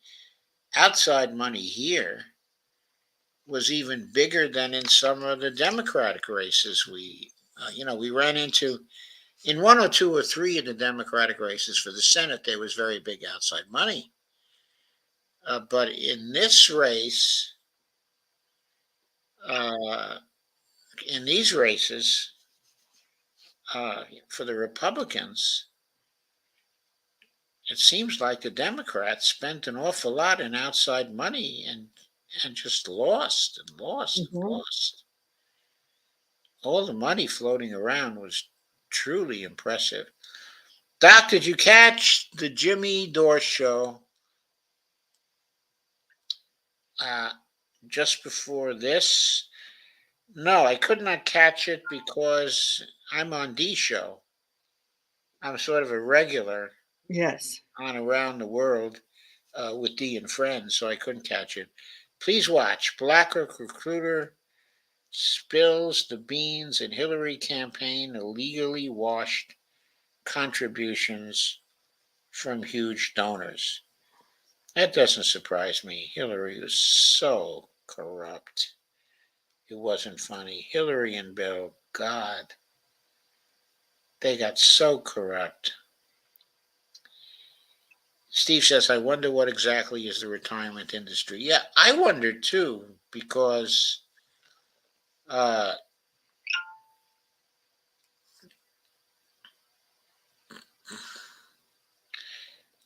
outside money here was even bigger than in some of the Democratic races. We ran into in 1 or 2 or 3 of the Democratic races for the Senate. There was very big outside money, but in this race, in these races for the Republicans, it seems like the Democrats spent an awful lot in outside money and just lost and lost and lost. All the money floating around was truly impressive. Doc, did you catch the Jimmy Dore show just before this? No, I could not catch it because I'm on Dee's show. I'm sort of a regular Yes. on Around the World with Dee and friends, so I couldn't catch it. Please watch. BlackRock recruiter spills the beans in Hillary campaign illegally washed contributions from huge donors. That doesn't surprise me. Hillary was so corrupt. It wasn't funny. Hillary and Bill God. They got so corrupt. Steve says, I wonder what exactly is the retirement industry. Yeah, I wonder too, because uh,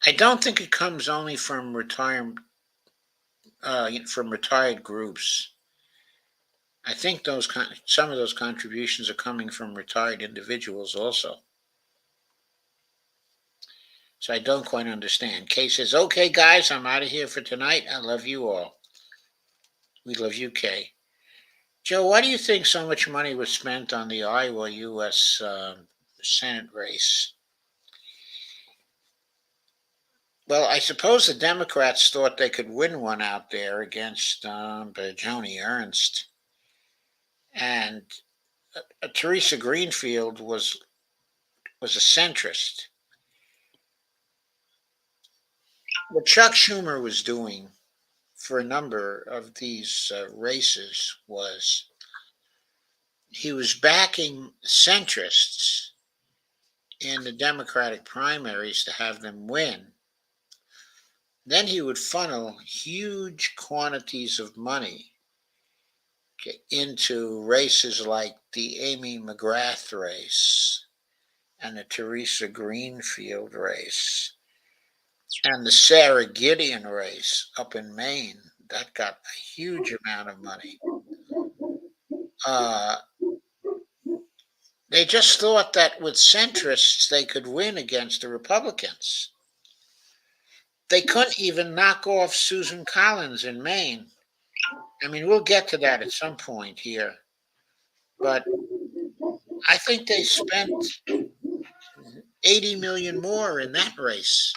I don't think it comes only from from retired groups. I think some of those contributions are coming from retired individuals also. So I don't quite understand. Kay says, okay, guys, I'm out of here for tonight. I love you all. We love you, Kay. Joe, why do you think so much money was spent on the Iowa U.S. Senate race? Well, I suppose the Democrats thought they could win one out there against Joni Ernst. And Teresa Greenfield was a centrist. What Chuck Schumer was doing for a number of these races was he was backing centrists in the Democratic primaries to have them win. Then he would funnel huge quantities of money into races like the Amy McGrath race and the Teresa Greenfield race and the Sarah Gideon race up in Maine. That got a huge amount of money. Uh, they just thought that with centrists they could win against the Republicans. They couldn't even knock off Susan Collins in Maine. I mean, we'll get to that at some point here. But I think they spent 80 million more in that race.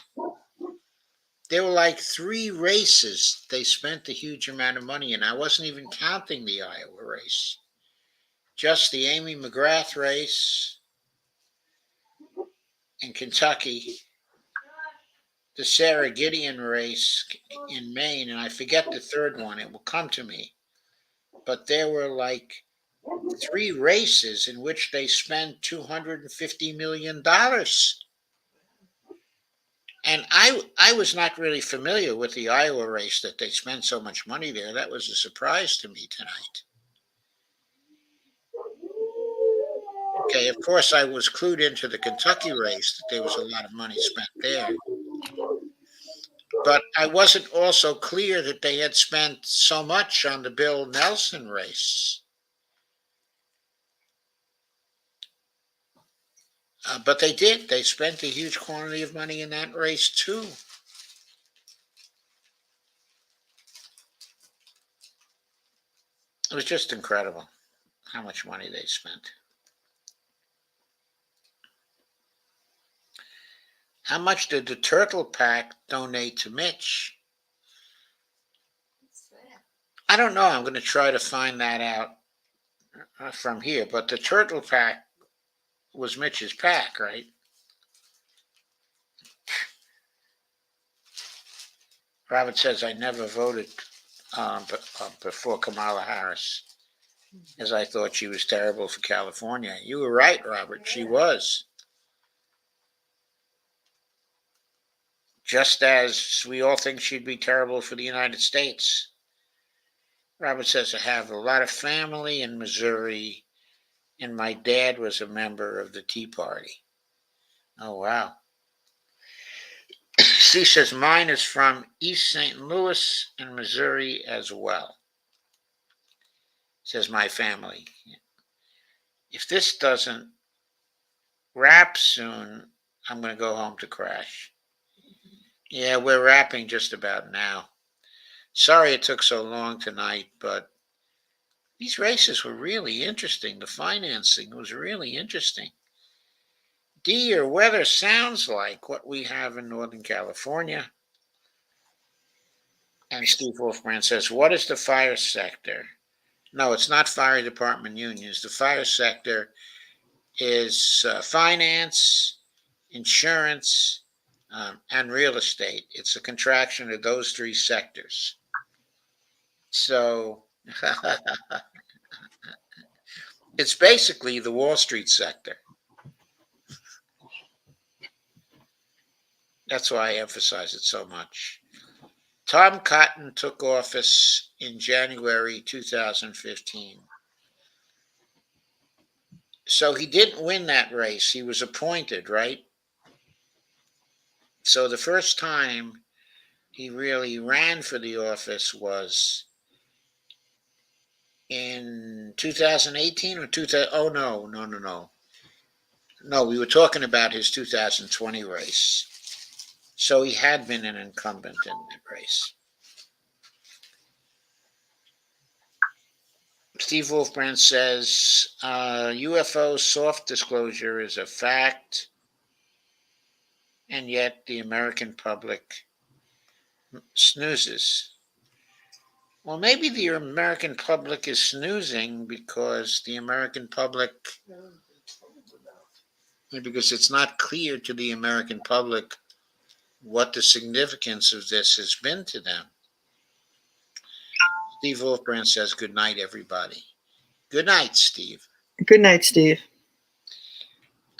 There were like 3 races they spent a huge amount of money in. I wasn't even counting the Iowa race. Just the Amy McGrath race in Kentucky, the Sarah Gideon race in Maine, and I forget the third one. It will come to me. But there were like 3 races in which they spent $250 million. And I was not really familiar with the Iowa race that they spent so much money there. That was a surprise to me tonight. Okay, of course, I was clued into the Kentucky race that there was a lot of money spent there. But I wasn't also clear that they had spent so much on the Bill Nelson race. But they did. They spent a huge quantity of money in that race, too. It was just incredible how much money they spent. How much did the Turtle Pack donate to Mitch? I don't know. I'm going to try to find that out from here. But the Turtle Pack was Mitch's pack, right? Robert says, I never voted before Kamala Harris, as I thought she was terrible for California. You were right, Robert. She was. Just as we all think she'd be terrible for the United States. Robert says, I have a lot of family in Missouri, and my dad was a member of the Tea Party. Oh, wow. She says, mine is from East St. Louis in Missouri as well. Says my family. If this doesn't wrap soon, I'm going to go home to crash. Yeah, we're wrapping just about now. Sorry it took so long tonight, but these races were really interesting. The financing was really interesting. Your weather sounds like what we have in Northern California. And Steve Wolfman says, what is the fire sector? No, it's not fire department unions. The fire sector is finance, insurance, and real estate. It's a contraction of those 3 sectors. So It's basically the Wall Street sector. That's why I emphasize it so much. Tom Cotton took office in January 2015. So he didn't win that race. He was appointed, right? So the first time he really ran for the office was in 2018 or 2000. Oh, no. No, we were talking about his 2020 race. So he had been an incumbent in that race. Steve Wolfbrand says UFO soft disclosure is a fact, and yet the American public snoozes. Well, maybe the American public is snoozing because the American public, because it's not clear to the American public what the significance of this has been to them. Steve Wolfbrand says, good night, everybody. Good night, Steve. Good night, Steve.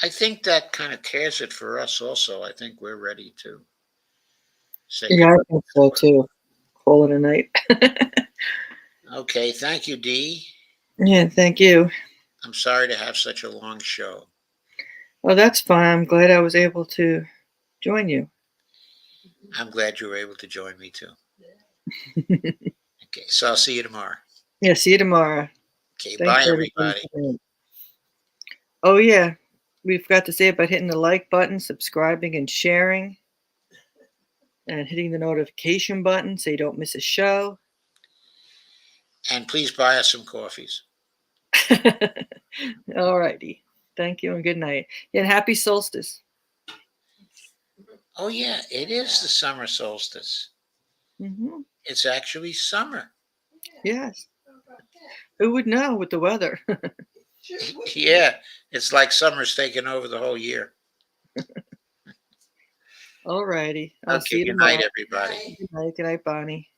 I think that kind of tears it for us also. I think we're ready to say Yeah, I goodbye. think so too. Call it a night. Okay, thank you, Dee. Yeah, thank you. I'm sorry to have such a long show. Well, that's fine. I'm glad I was able to join you. I'm glad you were able to join me too. Okay, so I'll see you tomorrow. Yeah, see you tomorrow. Okay, Thanks bye, for everything everybody. tonight. Oh, yeah. We forgot to say about hitting the like button, subscribing, and sharing, and hitting the notification button so you don't miss a show. And please buy us some coffees. All righty. Thank you and good night. And happy solstice. Oh, yeah, it is the summer solstice. Mm-hmm. It's actually summer. Yes. Who would know with the weather? Yeah, it's like summer's taking over the whole year. All righty. I'll see Okay, you good tomorrow. night, everybody. Good night, Bonnie.